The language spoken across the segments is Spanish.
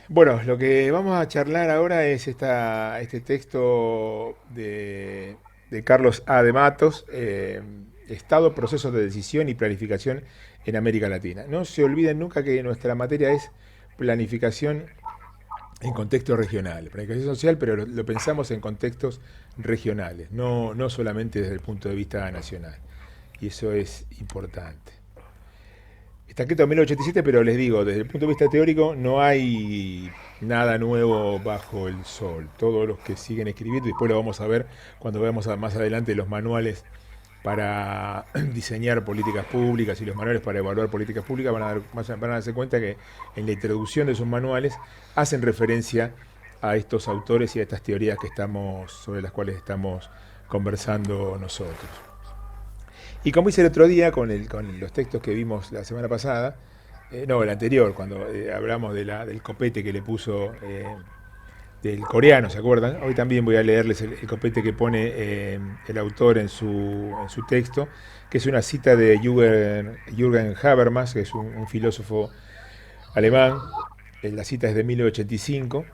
Bueno, lo que vamos a charlar ahora es este texto de Carlos A. de Matos, Estado, procesos de decisión y planificación en América Latina. No se olviden nunca que nuestra materia es planificación en contextos regionales, planificación social, pero lo pensamos en contextos regionales, no solamente desde el punto de vista nacional. Y eso es importante. Está escrito en 1987, pero les digo, desde el punto de vista teórico no hay nada nuevo bajo el sol. Todos los que siguen escribiendo, y después lo vamos a ver cuando veamos más adelante los manuales para diseñar políticas públicas y los manuales para evaluar políticas públicas, van a darse cuenta que en la introducción de esos manuales hacen referencia a estos autores y a estas teorías sobre las cuales estamos conversando nosotros. Y como hice el otro día con los textos que vimos la semana pasada, no, el anterior, cuando hablamos del copete que le puso del coreano, ¿se acuerdan? Hoy también voy a leerles el copete que pone el autor en su texto, que es una cita de Jürgen Habermas, que es un filósofo alemán. La cita es de 1985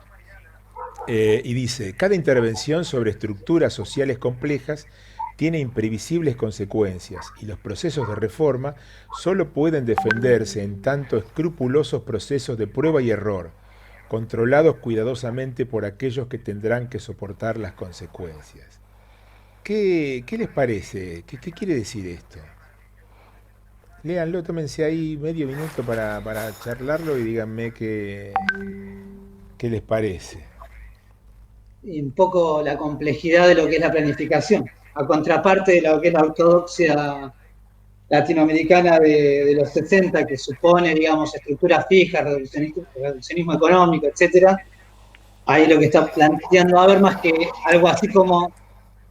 y dice, cada intervención sobre estructuras sociales complejas tiene imprevisibles consecuencias y los procesos de reforma solo pueden defenderse en tanto escrupulosos procesos de prueba y error, controlados cuidadosamente por aquellos que tendrán que soportar las consecuencias. ¿Qué les parece? ¿Qué quiere decir esto? Léanlo, tómense ahí medio minuto para charlarlo y díganme qué les parece. Y un poco la complejidad de lo que es la planificación, a contraparte de lo que es la ortodoxia latinoamericana de los 60, que supone, digamos, estructuras fijas, reduccionismo económico, etcétera. Ahí lo que está planteando Habermas que algo así como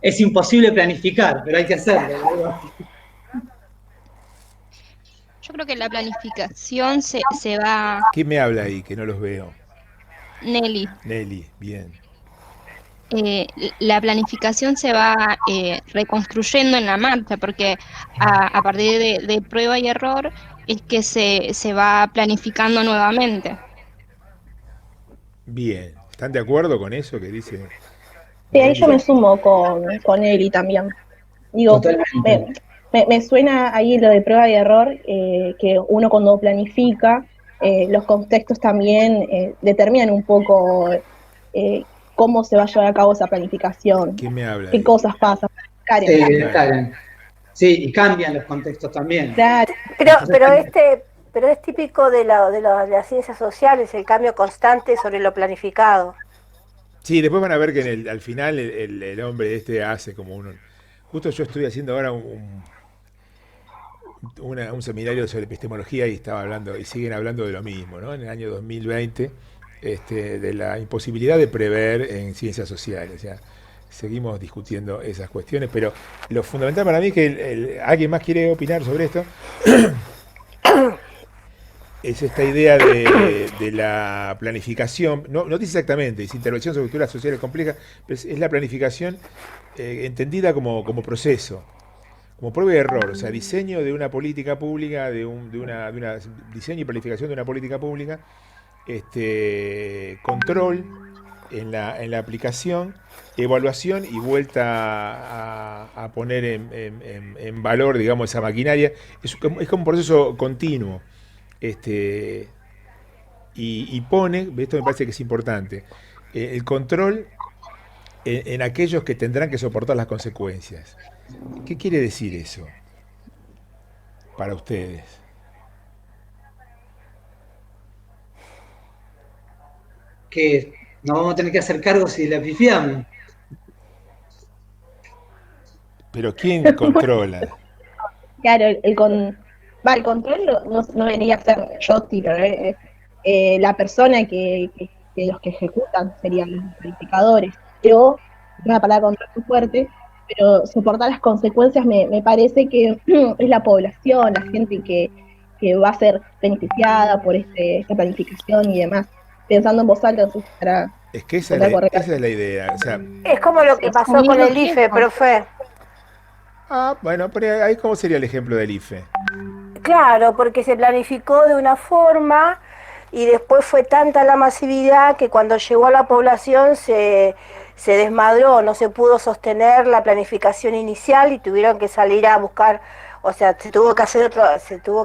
es imposible planificar, pero hay que hacerlo. Yo creo que la planificación se va, ¿Quién me habla ahí? Que no los veo. Nelly, Nelly, bien. eh, la planificación se va reconstruyendo en la marcha, porque a partir de prueba y error es que se va planificando nuevamente. Bien. ¿Están de acuerdo con eso que dice Sí, ahí yo Nelly? me sumo con Eli también. Digo, Totalmente. me suena ahí lo de prueba y error, que uno cuando planifica, los contextos también determinan un poco cómo se va a llevar a cabo esa planificación, ¿Quién me habla qué ahí? cosas pasan. Karen, Karen. Karen. Sí, y cambian los contextos también. claro, Pero, Entonces, pero es típico de las ciencias sociales el cambio constante sobre lo planificado. Sí, después van a ver que al final el hombre este hace como un... Justo yo estoy haciendo ahora un seminario sobre epistemología y estaba hablando, y siguen hablando de lo mismo, ¿no? En el año 2020, de la imposibilidad de prever en ciencias sociales. O sea, seguimos discutiendo esas cuestiones, pero lo fundamental para mí es que ¿alguien más quiere opinar sobre esto? Es esta idea de la planificación, no dice exactamente, es intervención sobre estructuras sociales complejas, pero es la planificación entendida como proceso, como prueba y error, o sea, diseño de una política pública, de una diseño y planificación de una política pública, control en la aplicación, evaluación y vuelta a poner en valor, digamos, esa maquinaria. Es como un proceso continuo. Este, y pone, esto me parece que es importante, el control en aquellos que tendrán que soportar las consecuencias. ¿Qué quiere decir eso para ustedes? que nos vamos a tener que hacer cargo si la pifiamos. Pero ¿quién controla? claro, el control no venía a ser yo, pero la persona que los que ejecutan serían los planificadores. Pero, es una palabra control muy fuerte, pero soportar las consecuencias me parece que es la población, la gente que va a ser beneficiada por esta planificación y demás. Pensando en voz alta, no sé si estará Es que esa es la, contar correctamente. esa es la idea. O sea, Es como lo que pasó con Asumiendo el IFE, riesgos. profe. bueno, pero ahí cómo sería el ejemplo del IFE. Claro, porque se planificó de una forma y después fue tanta la masividad que cuando llegó a la población se desmadró, no se pudo sostener la planificación inicial y tuvieron que salir a buscar, o sea, se tuvo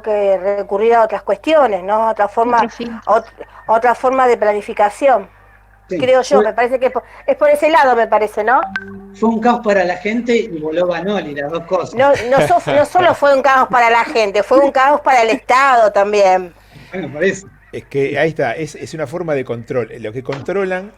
que recurrir a otras cuestiones, ¿no? Otra forma de planificación. Sí, Creo yo, me parece que es por ese lado, me parece, ¿no? fue un caos para la gente y voló Banoli, las dos cosas. No solo fue un caos para la gente, fue un caos para el Estado también. Bueno, por eso. Es que ahí está, es una forma de control. Lo que controlan,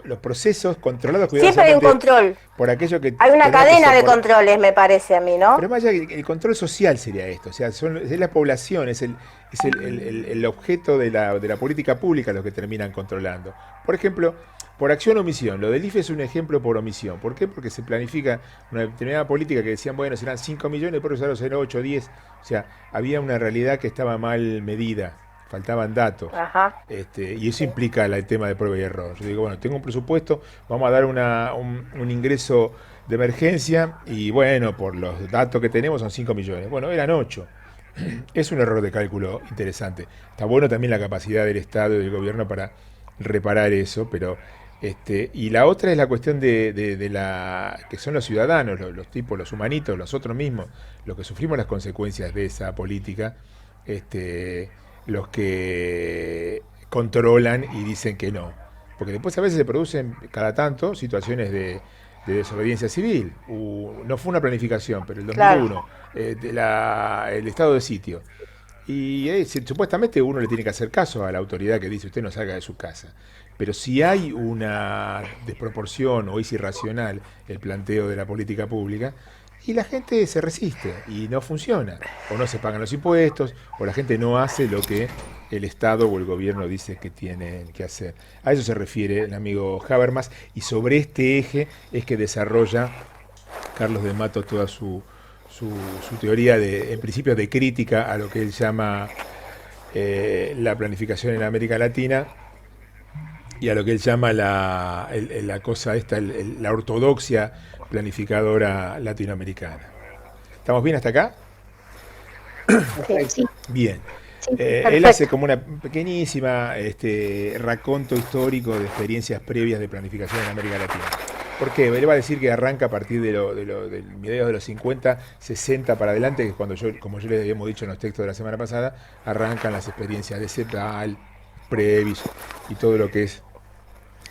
los procesos controlados Siempre hay un control. por aquello que Hay una tendrá que cadena de soportar. controles, me parece a mí, ¿no? Pero más allá, el control social sería esto, o sea, es la población, es el objeto de la política pública lo que terminan controlando. Por ejemplo, por acción o omisión, lo del IFE es un ejemplo por omisión. ¿Por qué? Porque se planifica una determinada política que decían, bueno, serán 5 millones, pero usaron 0, 8, 10. O sea, había una realidad que estaba mal medida, faltaban datos. Ajá. Y eso implica el tema de prueba y error. Yo digo, bueno, tengo un presupuesto, vamos a dar un ingreso de emergencia y bueno, por los datos que tenemos son 5 millones. Bueno, eran 8. Es un error de cálculo interesante. Está bueno también la capacidad del Estado y del gobierno para reparar eso, pero y la otra es la cuestión de la que son los ciudadanos, los tipos, los humanitos, nosotros mismos, los que sufrimos las consecuencias de esa política, los que controlan y dicen que no. Porque después a veces se producen cada tanto situaciones de desobediencia civil. No fue una planificación, pero el 2001, el estado de sitio. Y supuestamente uno le tiene que hacer caso a la autoridad que dice usted no salga de su casa. Pero si hay una desproporción o es irracional el planteo de la política pública, y la gente se resiste y no funciona. O no se pagan los impuestos, o la gente no hace lo que el Estado o el gobierno dice que tienen que hacer. A eso se refiere el amigo Habermas, y sobre este eje es que desarrolla Carlos de Matos toda su teoría en principio de crítica a lo que él llama la planificación en América Latina y a lo que él llama la cosa esta, la ortodoxia planificadora latinoamericana. ¿Estamos bien hasta acá? Sí. Bien. Sí, Él hace como una pequeñísima raconto histórico de experiencias previas de planificación en América Latina. ¿Por qué? Él va a decir que arranca a partir del mediados de los 50, 60 para adelante, que es cuando como yo les habíamos dicho en los textos de la semana pasada, arrancan las experiencias de CEPAL, Previs y todo lo que es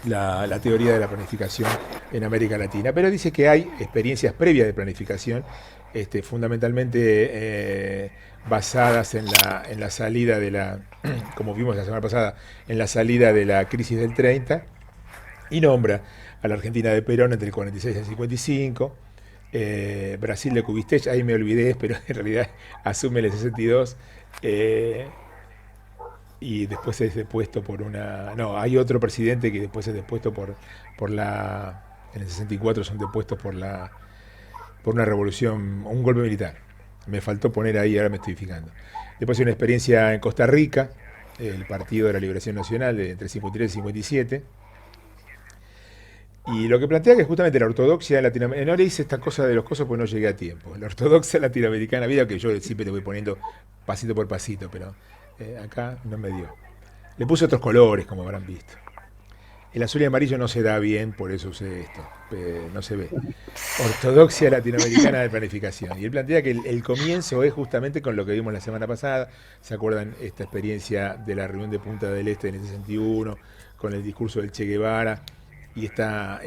la teoría de la planificación en América Latina. Pero dice que hay experiencias previas de planificación, fundamentalmente basadas en la salida de como vimos la semana pasada, en la salida de la crisis del 30, y nombra a la Argentina de Perón entre el 46 y el 55, Brasil de Kubitschek, ahí me olvidé, pero en realidad asume el 62, y después es depuesto por hay otro presidente que después es depuesto en el 64 son depuestos por una revolución, un golpe militar. Me faltó poner ahí, ahora me estoy fijando. Después hay una experiencia en Costa Rica, el Partido de la Liberación Nacional entre 53 y 57. Y lo que plantea que justamente la ortodoxia latinoamericana, no le hice esta cosa de los cosos porque no llegué a tiempo. La ortodoxia latinoamericana, vida que yo siempre te voy poniendo pasito por pasito, pero acá no me dio. Le puse otros colores, como habrán visto. El azul y amarillo no se da bien, por eso usé esto. No se ve. Ortodoxia latinoamericana de planificación. Y él plantea que el comienzo es justamente con lo que vimos la semana pasada. ¿Se acuerdan esta experiencia de la reunión de Punta del Este en el 61, con el discurso del Che Guevara y esta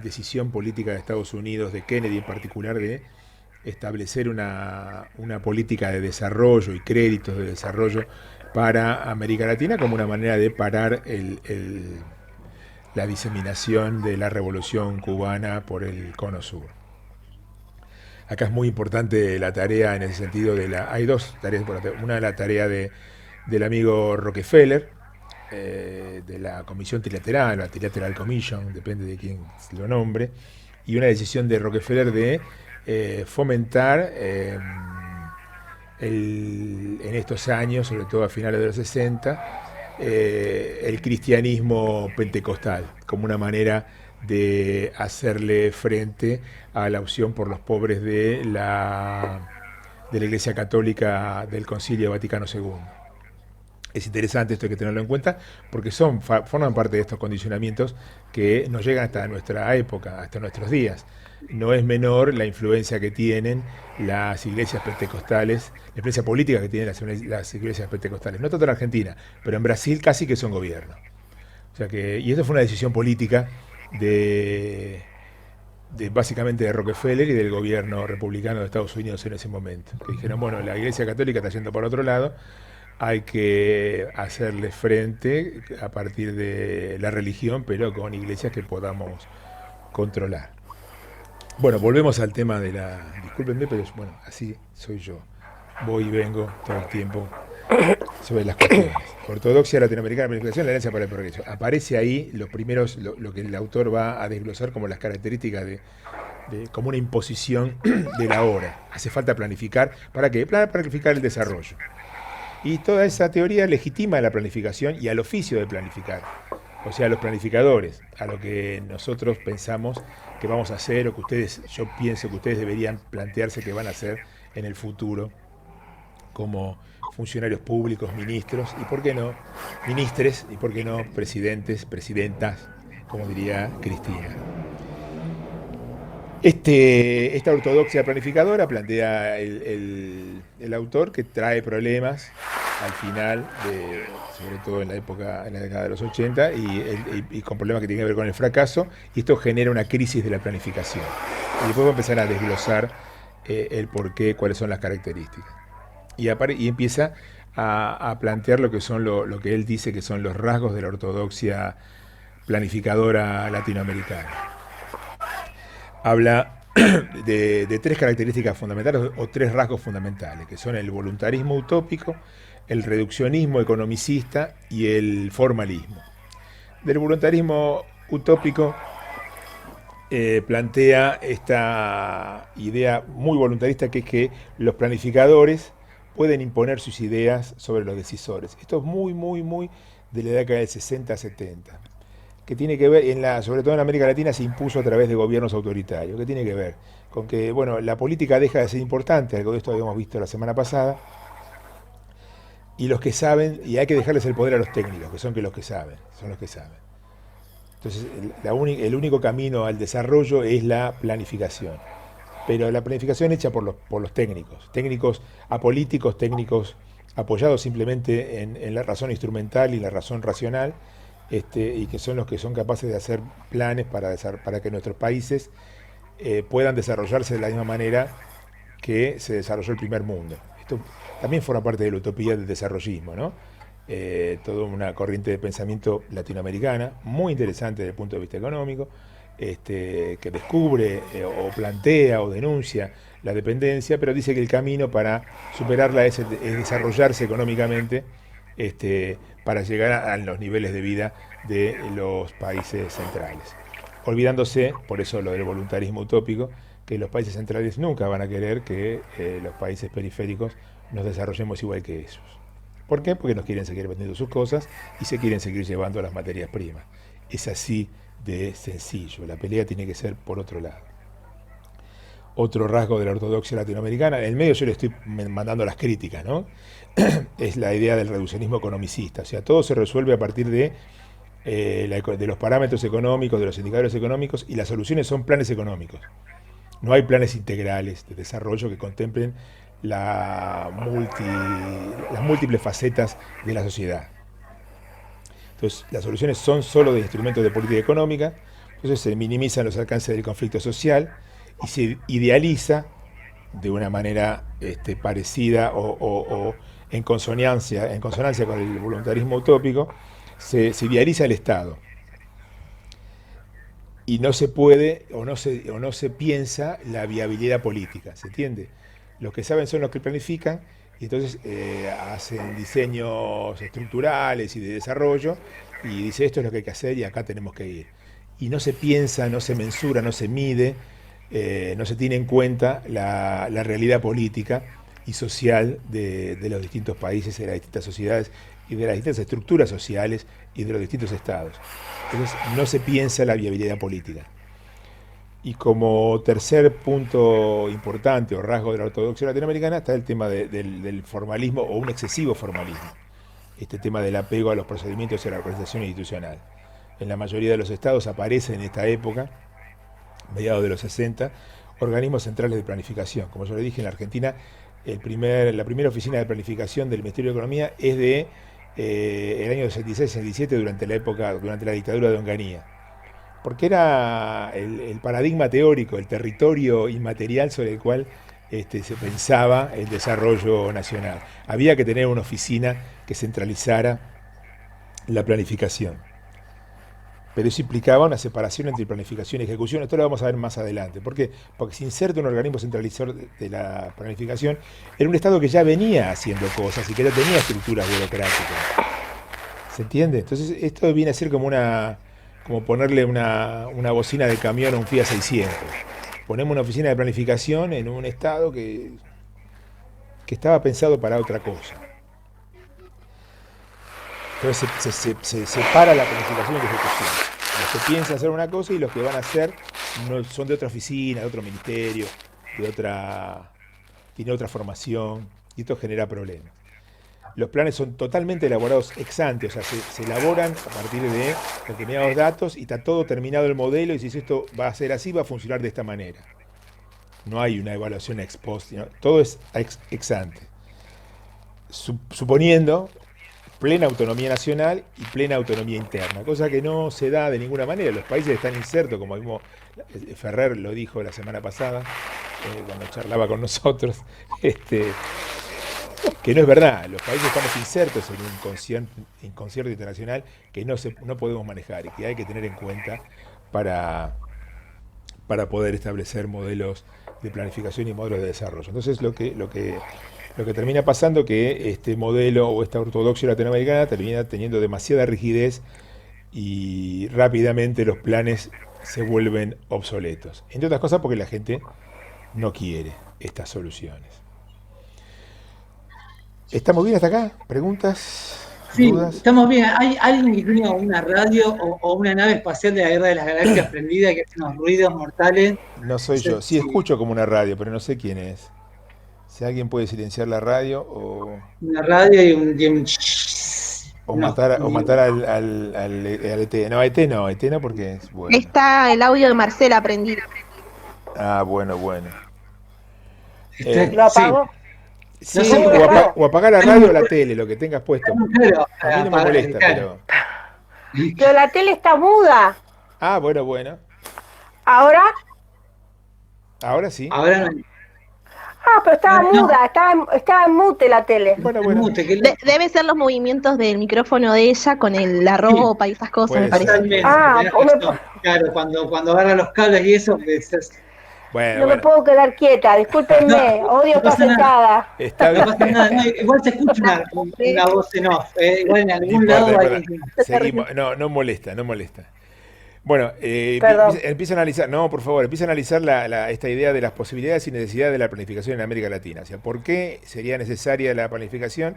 decisión política de Estados Unidos, de Kennedy en particular, de establecer una política de desarrollo y créditos de desarrollo para América Latina como una manera de parar la diseminación de la revolución cubana por el cono sur. Acá es muy importante la tarea en el sentido hay dos tareas. Una, la tarea del amigo Rockefeller, de la Comisión Trilateral, la Trilateral Commission, depende de quién lo nombre, y una decisión de Rockefeller de fomentar en estos años, sobre todo a finales de los 60, el cristianismo pentecostal, como una manera de hacerle frente a la opción por los pobres de la Iglesia Católica del Concilio Vaticano II. Es interesante esto, hay que tenerlo en cuenta, porque forman parte de estos condicionamientos que nos llegan hasta nuestra época, hasta nuestros días. No es menor la influencia que tienen las iglesias pentecostales, la influencia política que tienen las iglesias pentecostales. No tanto en Argentina, pero en Brasil casi que son gobierno. O sea que, y eso fue una decisión política de, básicamente de Rockefeller y del gobierno republicano de Estados Unidos en ese momento. Que dijeron, bueno, la iglesia católica está yendo por otro lado, hay que hacerle frente a partir de la religión, pero con iglesias que podamos controlar. Bueno, volvemos al tema de la... Discúlpenme, pero bueno, así soy yo. Voy y vengo todo el tiempo sobre las cuestiones. Ortodoxia latinoamericana, planificación, la Alianza para el Progreso. Aparece ahí los primeros, lo que el autor va a desglosar como las características como una imposición de la hora. Hace falta planificar. ¿Para qué? Para planificar el desarrollo. Y toda esa teoría legitima la planificación y al oficio de planificar. O sea, a los planificadores, a lo que nosotros pensamos que vamos a hacer o que ustedes, yo pienso que ustedes deberían plantearse que van a hacer en el futuro como funcionarios públicos, ministros y por qué no, ministres y por qué no, presidentes, presidentas, como diría Cristina. Esta ortodoxia planificadora plantea el autor que trae problemas al final, sobre todo en la década de los 80, y con problemas que tienen que ver con el fracaso, y esto genera una crisis de la planificación. Y después va a empezar a desglosar el porqué, cuáles son las características. Y empieza a plantear lo que son lo que él dice que son los rasgos de la ortodoxia planificadora latinoamericana. Habla de tres características fundamentales o tres rasgos fundamentales, que son el voluntarismo utópico, el reduccionismo economicista y el formalismo. Del voluntarismo utópico plantea esta idea muy voluntarista, que es que los planificadores pueden imponer sus ideas sobre los decisores. Esto es muy de la década del 60-70. Que tiene que ver, sobre todo en América Latina, se impuso a través de gobiernos autoritarios. ¿Qué tiene que ver? Con que, bueno, la política deja de ser importante, algo de esto habíamos visto la semana pasada, y los que saben, y hay que dejarles el poder a los técnicos, que son los que saben. Entonces, el único camino al desarrollo es la planificación. Pero la planificación hecha por los técnicos apolíticos, técnicos apoyados simplemente en la razón instrumental y la razón racional, y que son los que son capaces de hacer planes para que nuestros países puedan desarrollarse de la misma manera que se desarrolló el primer mundo. Esto también forma parte de la utopía del desarrollismo, ¿no? Toda una corriente de pensamiento latinoamericana, muy interesante desde el punto de vista económico, que descubre o plantea o denuncia la dependencia, pero dice que el camino para superarla es desarrollarse económicamente, para llegar a los niveles de vida de los países centrales. Olvidándose, por eso lo del voluntarismo utópico, que los países centrales nunca van a querer que los países periféricos nos desarrollemos igual que ellos. ¿Por qué? Porque nos quieren seguir vendiendo sus cosas y se quieren seguir llevando las materias primas. Es así de sencillo. La pelea tiene que ser por otro lado. Otro rasgo de la ortodoxia latinoamericana, en el medio yo le estoy mandando las críticas, ¿no? Es la idea del reduccionismo economicista. O sea, todo se resuelve a partir de los parámetros económicos, de los indicadores económicos, y las soluciones son planes económicos. No hay planes integrales de desarrollo que contemplen las múltiples facetas de la sociedad. Entonces, las soluciones son solo de instrumentos de política económica, entonces se minimizan los alcances del conflicto social y se idealiza de una manera parecida o en consonancia con el voluntarismo utópico, se idealiza el Estado. Y no se puede o no se piensa la viabilidad política, ¿se entiende? Los que saben son los que planifican y entonces hacen diseños estructurales y de desarrollo y dice esto es lo que hay que hacer y acá tenemos que ir. Y no se piensa, no se mensura, no se mide, no se tiene en cuenta la realidad política y social de los distintos países, de las distintas sociedades y de las distintas estructuras sociales y de los distintos estados. Entonces no se piensa la viabilidad política. Y como tercer punto importante o rasgo de la ortodoxia latinoamericana está el tema del formalismo o un excesivo formalismo. este tema del apego a los procedimientos y a la organización institucional. En la mayoría de los estados aparecen en esta época, mediados de los 60, organismos centrales de planificación. Como yo le dije, en la Argentina la primera oficina de planificación del Ministerio de Economía es de el año 66-67, durante la dictadura de Onganía. Porque era el paradigma teórico, el territorio inmaterial sobre el cual se pensaba el desarrollo nacional. Había que tener una oficina que centralizara la planificación. Pero eso implicaba una separación entre planificación y ejecución. Esto lo vamos a ver más adelante. ¿Por qué? Porque se inserta un organismo centralizador de la planificación en un Estado que ya venía haciendo cosas y que ya tenía estructuras burocráticas. ¿Se entiende? Entonces esto viene a ser como ponerle una bocina de camión a un Fiat 600. Ponemos una oficina de planificación en un Estado que estaba pensado para otra cosa. Entonces se separa la planificación y la ejecución. Los que piensan hacer una cosa y los que van a hacer son de otra oficina, de otro ministerio, tiene otra formación, y esto genera problemas. Los planes son totalmente elaborados ex ante, o sea, se elaboran a partir de determinados datos y está todo terminado el modelo, y si esto va a ser así, va a funcionar de esta manera. No hay una evaluación ex post, todo es ex ante. Suponiendo plena autonomía nacional y plena autonomía interna, cosa que no se da de ninguna manera. Los países están insertos, como mismo Ferrer lo dijo la semana pasada, cuando charlaba con nosotros, que no es verdad. Los países estamos insertos en un concierto internacional que no podemos manejar y que hay que tener en cuenta para poder establecer modelos de planificación y modelos de desarrollo. Entonces lo que termina pasando que este modelo o esta ortodoxia latinoamericana termina teniendo demasiada rigidez y rápidamente los planes se vuelven obsoletos. Entre otras cosas porque la gente no quiere estas soluciones. ¿Estamos bien hasta acá? ¿Preguntas? Sí, ¿Dudas? estamos bien. ¿Hay alguien que tiene una radio o una nave espacial de la Guerra de las Galaxias prendida que hace unos ruidos mortales? No soy yo. Sí, escucho como una radio, pero no sé quién es. Si alguien puede silenciar la radio o Una radio y un matar al ET. No, ET no, porque es bueno. Está el audio de Marcela prendido. Ah, bueno. ¿Lo apago? Sí, No sé, o apagar la radio o la tele, lo que tengas puesto. Claro, A mí no me molesta, claro. Pero la tele está muda. Ah, bueno. ¿Ahora? Ahora sí. Ahora no. Ah, pero estaba No. muda, estaba en mute la tele. Bueno. Debe ser los movimientos del micrófono de ella con la ropa y esas cosas, Puede me parece. ser. Claro, cuando agarra los cables y eso, No me puedo quedar quieta, discúlpenme, odio estar sentada. Está no bien. pasa nada. No, igual se escucha una voz en off. Igual en No algún importa, lado no hay importa. Seguimos. No molesta. Bueno, Perdón. empieza a analizar, esta idea de las posibilidades y necesidades de la planificación en América Latina. O sea, ¿por qué sería necesaria la planificación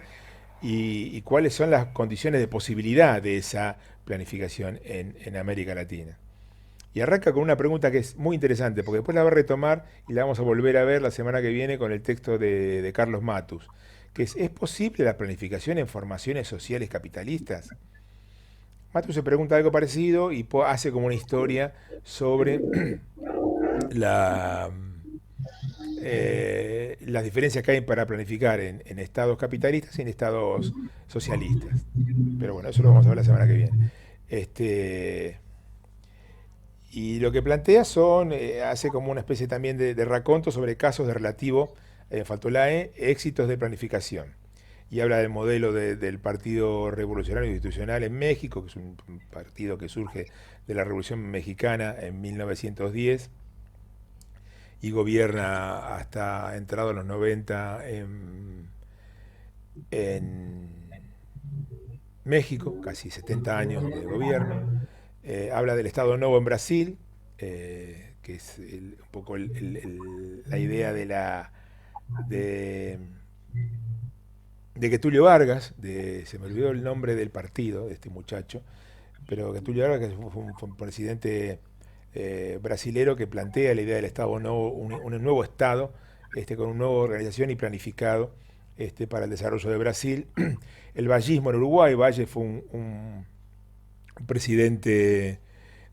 y cuáles son las condiciones de posibilidad de esa planificación en América Latina? Y arranca con una pregunta que es muy interesante, porque después la va a retomar y la vamos a volver a ver la semana que viene con el texto de Carlos Matus, que ¿es posible la planificación en formaciones sociales capitalistas? Matus se pregunta algo parecido y hace como una historia sobre las diferencias que hay para planificar en estados capitalistas y en estados socialistas. Pero bueno, eso lo vamos a ver la semana que viene. Y lo que plantea hace como una especie también de raconto sobre casos de relativo, faltó la éxitos de planificación. Y habla del modelo del Partido Revolucionario Institucional en México, que es un partido que surge de la Revolución Mexicana en 1910 y gobierna hasta entrado los 90 en México, casi 70 años de gobierno. Habla del Estado Novo en Brasil, que es un poco la idea de Getúlio Vargas, se me olvidó el nombre del partido de este muchacho, pero Getúlio Vargas fue un presidente brasilero que plantea la idea del Estado Novo, un nuevo Estado, con una nueva organización y planificado para el desarrollo de Brasil. El vallismo en Uruguay. Valle fue un presidente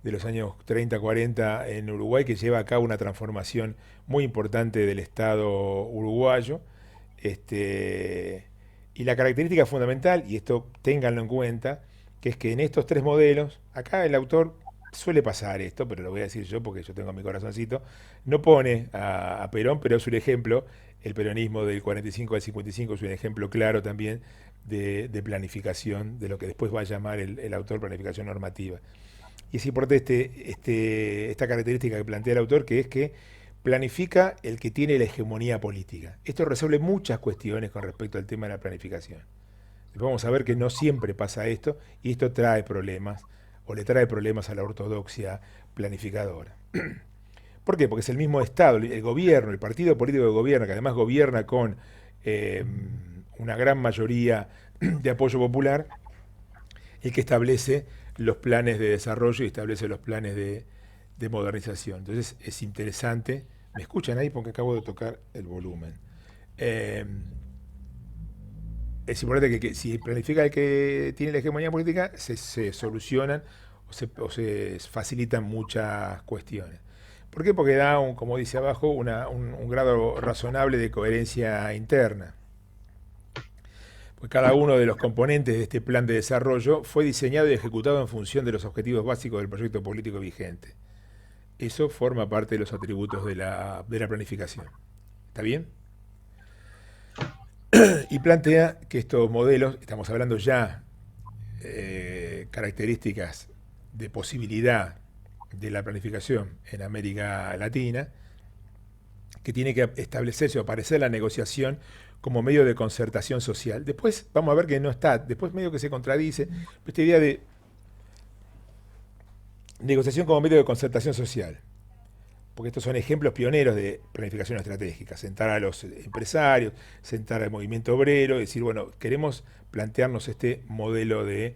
de los años 30, 40 en Uruguay que lleva a cabo una transformación muy importante del Estado uruguayo. Y la característica fundamental, y esto ténganlo en cuenta, que es que en estos tres modelos, acá el autor suele pasar esto, pero lo voy a decir yo porque yo tengo mi corazoncito, no pone a Perón, pero es un ejemplo, el peronismo del 45 al 55 es un ejemplo claro también de planificación, de lo que después va a llamar el autor planificación normativa. Y es importante esta característica que plantea el autor, que es que planifica el que tiene la hegemonía política. Esto resuelve muchas cuestiones con respecto al tema de la planificación. Después vamos a ver que no siempre pasa esto, y esto trae problemas, o le trae problemas a la ortodoxia planificadora. ¿Por qué? Porque es el mismo Estado, el gobierno, el partido político que gobierna, que además gobierna con una gran mayoría de apoyo popular, el que establece los planes de desarrollo y establece los planes de modernización. Entonces es interesante. ¿Me escuchan ahí? Porque acabo de tocar el volumen. Es importante que si planifica el que tiene la hegemonía política, se solucionan o se facilitan muchas cuestiones. ¿Por qué? Porque da, como dice abajo, un grado razonable de coherencia interna. Pues cada uno de los componentes de este plan de desarrollo fue diseñado y ejecutado en función de los objetivos básicos del proyecto político vigente. Eso forma parte de los atributos de la planificación. ¿Está bien? Y plantea que estos modelos, estamos hablando ya características de posibilidad de la planificación en América Latina, que tiene que establecerse o aparecer la negociación como medio de concertación social. Después vamos a ver que no está, después medio que se contradice esta idea de negociación como medio de concertación social, porque estos son ejemplos pioneros de planificación estratégica, sentar a los empresarios, sentar al movimiento obrero, decir, bueno, queremos plantearnos este modelo de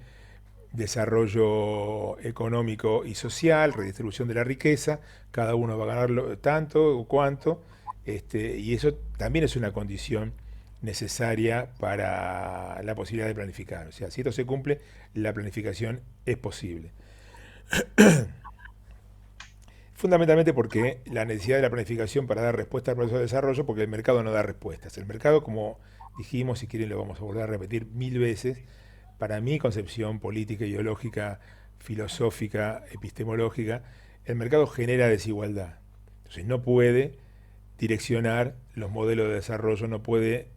desarrollo económico y social, redistribución de la riqueza, cada uno va a ganar tanto o cuánto, y eso también es una condición necesaria para la posibilidad de planificar. O sea, si esto se cumple, la planificación es posible. Fundamentalmente porque la necesidad de la planificación para dar respuesta al proceso de desarrollo, porque el mercado no da respuestas. El mercado, como dijimos, si quieren lo vamos a volver a repetir 1000 veces, para mi concepción política, ideológica, filosófica, epistemológica, el mercado genera desigualdad. Entonces no puede direccionar los modelos de desarrollo, no puede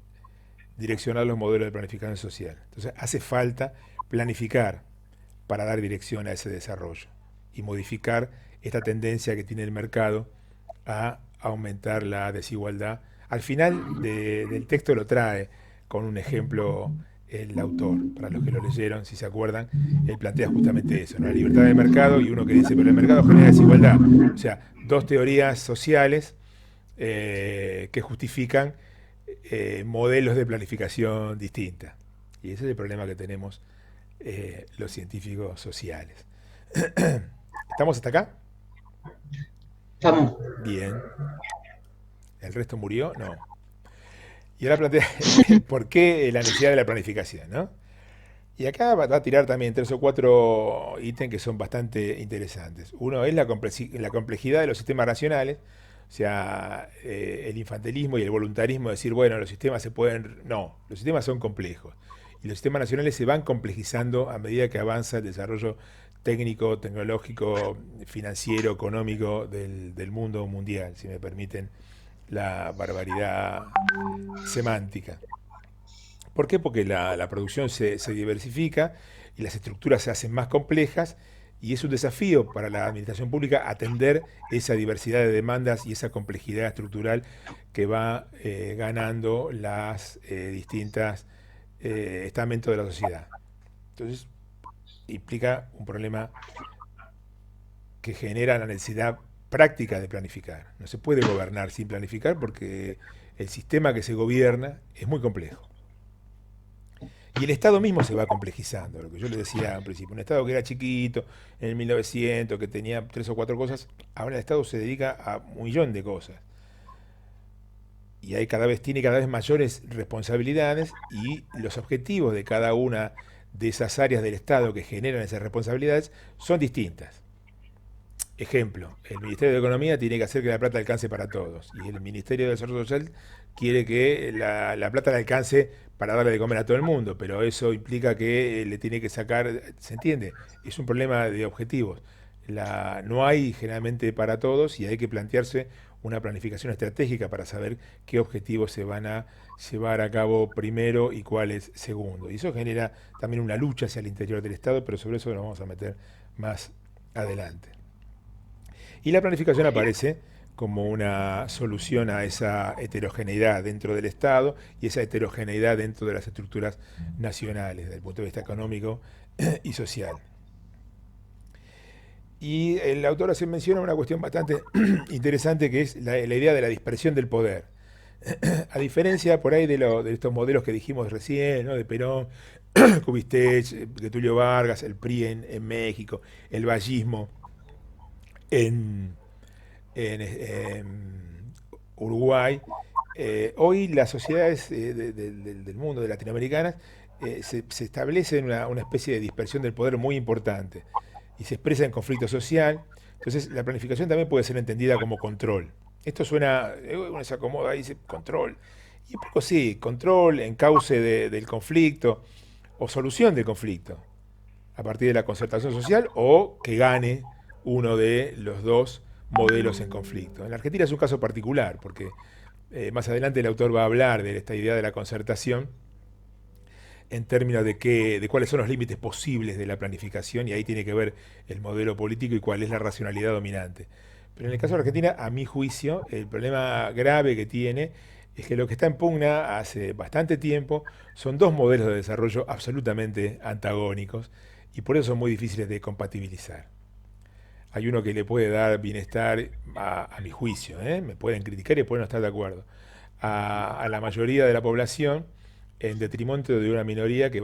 direccionar los modelos de planificación social. Entonces hace falta planificar para dar dirección a ese desarrollo y modificar esta tendencia que tiene el mercado a aumentar la desigualdad. Al final del texto lo trae con un ejemplo el autor, para los que lo leyeron, si se acuerdan, él plantea justamente eso, ¿no? La libertad de mercado, y uno que dice, pero el mercado genera desigualdad. O sea, dos teorías sociales que justifican modelos de planificación distintas. Y ese es el problema que tenemos los científicos sociales. ¿Estamos hasta acá? Estamos. Bien. ¿El resto murió? No. Y ahora plantea por qué la necesidad de la planificación, ¿no? Y acá va a tirar también 3 o 4 ítems que son bastante interesantes. Uno es la complejidad de los sistemas racionales, o sea, el infantilismo y el voluntarismo, decir, bueno, los sistemas se pueden... No, los sistemas son complejos. Y los sistemas nacionales se van complejizando a medida que avanza el desarrollo técnico, tecnológico, financiero, económico del mundo mundial, si me permiten la barbaridad semántica. ¿Por qué? Porque la producción se diversifica y las estructuras se hacen más complejas, y es un desafío para la administración pública atender esa diversidad de demandas y esa complejidad estructural que va ganando las distintas estamentos de la sociedad. Entonces, implica un problema que genera la necesidad práctica de planificar. No se puede gobernar sin planificar porque el sistema que se gobierna es muy complejo. Y el Estado mismo se va complejizando, lo que yo les decía al principio. Un Estado que era chiquito en el 1900, que tenía 3 o 4 cosas, ahora el Estado se dedica a un millón de cosas. y tiene cada vez mayores responsabilidades y los objetivos de cada una de esas áreas del Estado que generan esas responsabilidades son distintas. Ejemplo, el Ministerio de Economía tiene que hacer que la plata alcance para todos y el Ministerio de Desarrollo Social quiere que la plata le alcance para darle de comer a todo el mundo, pero eso implica que le tiene que sacar, ¿se entiende? Es un problema de objetivos. No hay generalmente para todos y hay que plantearse una planificación estratégica para saber qué objetivos se van a llevar a cabo primero y cuáles segundo. Y eso genera también una lucha hacia el interior del Estado, pero sobre eso nos vamos a meter más adelante. Y la planificación aparece como una solución a esa heterogeneidad dentro del Estado y esa heterogeneidad dentro de las estructuras nacionales, desde el punto de vista económico y social. Y el autor hace menciona una cuestión bastante interesante que es la idea de la dispersión del poder. A diferencia por ahí de estos modelos que dijimos recién, ¿no? De Perón, Kubitschek, Getulio Vargas, el PRI en México, el vallismo en Uruguay. Hoy las sociedades del mundo, de latinoamericanas, se establece una especie de dispersión del poder muy importante y se expresa en conflicto social. Entonces la planificación también puede ser entendida como control. Esto suena, uno se acomoda y dice control. Y un poco sí, control, encauce del conflicto o solución del conflicto a partir de la concertación social o que gane uno de los dos modelos en conflicto. En la Argentina es un caso particular porque más adelante el autor va a hablar de esta idea de la concertación en términos de cuáles son los límites posibles de la planificación y ahí tiene que ver el modelo político y cuál es la racionalidad dominante. Pero en el caso de Argentina, a mi juicio, el problema grave que tiene es que lo que está en pugna hace bastante tiempo son dos modelos de desarrollo absolutamente antagónicos y por eso son muy difíciles de compatibilizar. Hay uno que le puede dar bienestar, a mi juicio, me pueden criticar y pueden no estar de acuerdo, a la mayoría de la población en detrimento de una minoría que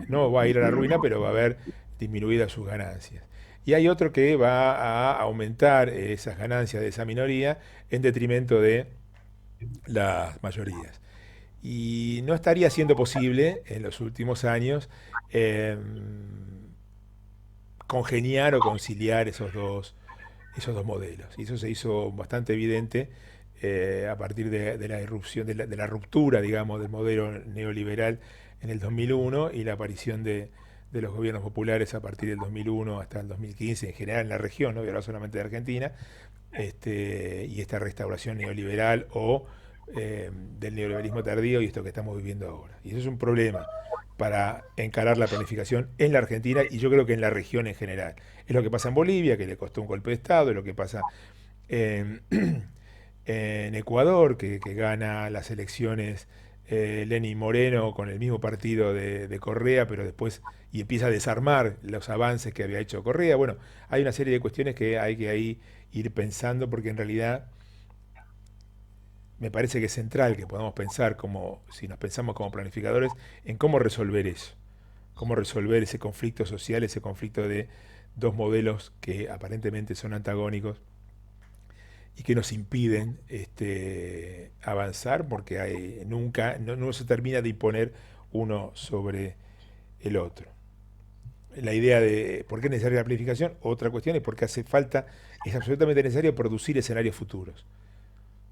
no va a ir a la ruina, pero va a ver disminuidas sus ganancias. Y hay otro que va a aumentar esas ganancias de esa minoría en detrimento de las mayorías. Y no estaría siendo posible en los últimos años congeniar o conciliar esos dos modelos. Y eso se hizo bastante evidente a partir de la irrupción, de la ruptura, digamos, del modelo neoliberal en el 2001 y la aparición de los gobiernos populares a partir del 2001 hasta el 2015, en general en la región, no voy a hablar solamente de Argentina, y esta restauración neoliberal o del neoliberalismo tardío y esto que estamos viviendo ahora. Y eso es un problema para encarar la planificación en la Argentina y yo creo que en la región en general. Es lo que pasa en Bolivia, que le costó un golpe de Estado, es lo que pasa en Ecuador, que gana las elecciones Lenín Moreno con el mismo partido de Correa, pero después y empieza a desarmar los avances que había hecho Correa. Bueno, hay una serie de cuestiones que hay que ahí ir pensando porque en realidad me parece que es central que podamos pensar si nos pensamos como planificadores, en cómo resolver eso, cómo resolver ese conflicto social, ese conflicto de dos modelos que aparentemente son antagónicos y que nos impiden avanzar porque no se termina de imponer uno sobre el otro. La idea de por qué es necesaria la planificación, otra cuestión es porque es absolutamente necesario producir escenarios futuros.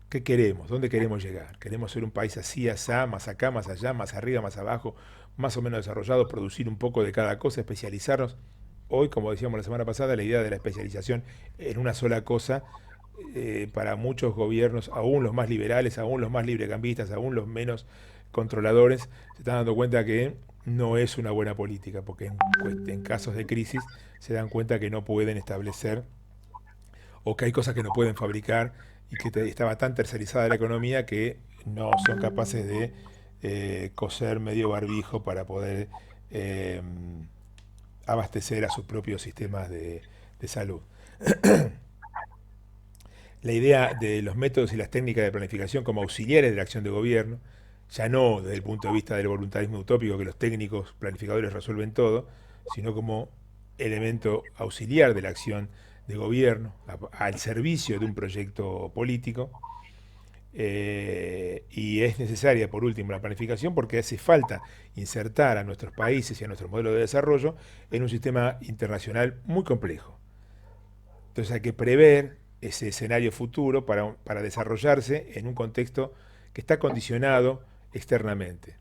¿Qué queremos? ¿Dónde queremos llegar? ¿Queremos ser un país así, asá, más acá, más allá, más arriba, más abajo, más o menos desarrollado, producir un poco de cada cosa, especializarnos? Hoy, como decíamos la semana pasada, la idea de la especialización en una sola cosa, para muchos gobiernos, aún los más liberales, aún los más librecambistas, aún los menos controladores, se están dando cuenta que no es una buena política, porque en casos de crisis se dan cuenta que no pueden establecer o que hay cosas que no pueden fabricar y que estaba tan tercerizada la economía que no son capaces de coser medio barbijo para poder abastecer a sus propios sistemas de salud. La idea de los métodos y las técnicas de planificación como auxiliares de la acción de gobierno, ya no desde el punto de vista del voluntarismo utópico que los técnicos planificadores resuelven todo, sino como elemento auxiliar de la acción de gobierno, al servicio de un proyecto político, Y es necesaria, por último, la planificación porque hace falta insertar a nuestros países y a nuestros modelos de desarrollo en un sistema internacional muy complejo. Entonces hay que prever ese escenario futuro para desarrollarse en un contexto que está condicionado externamente,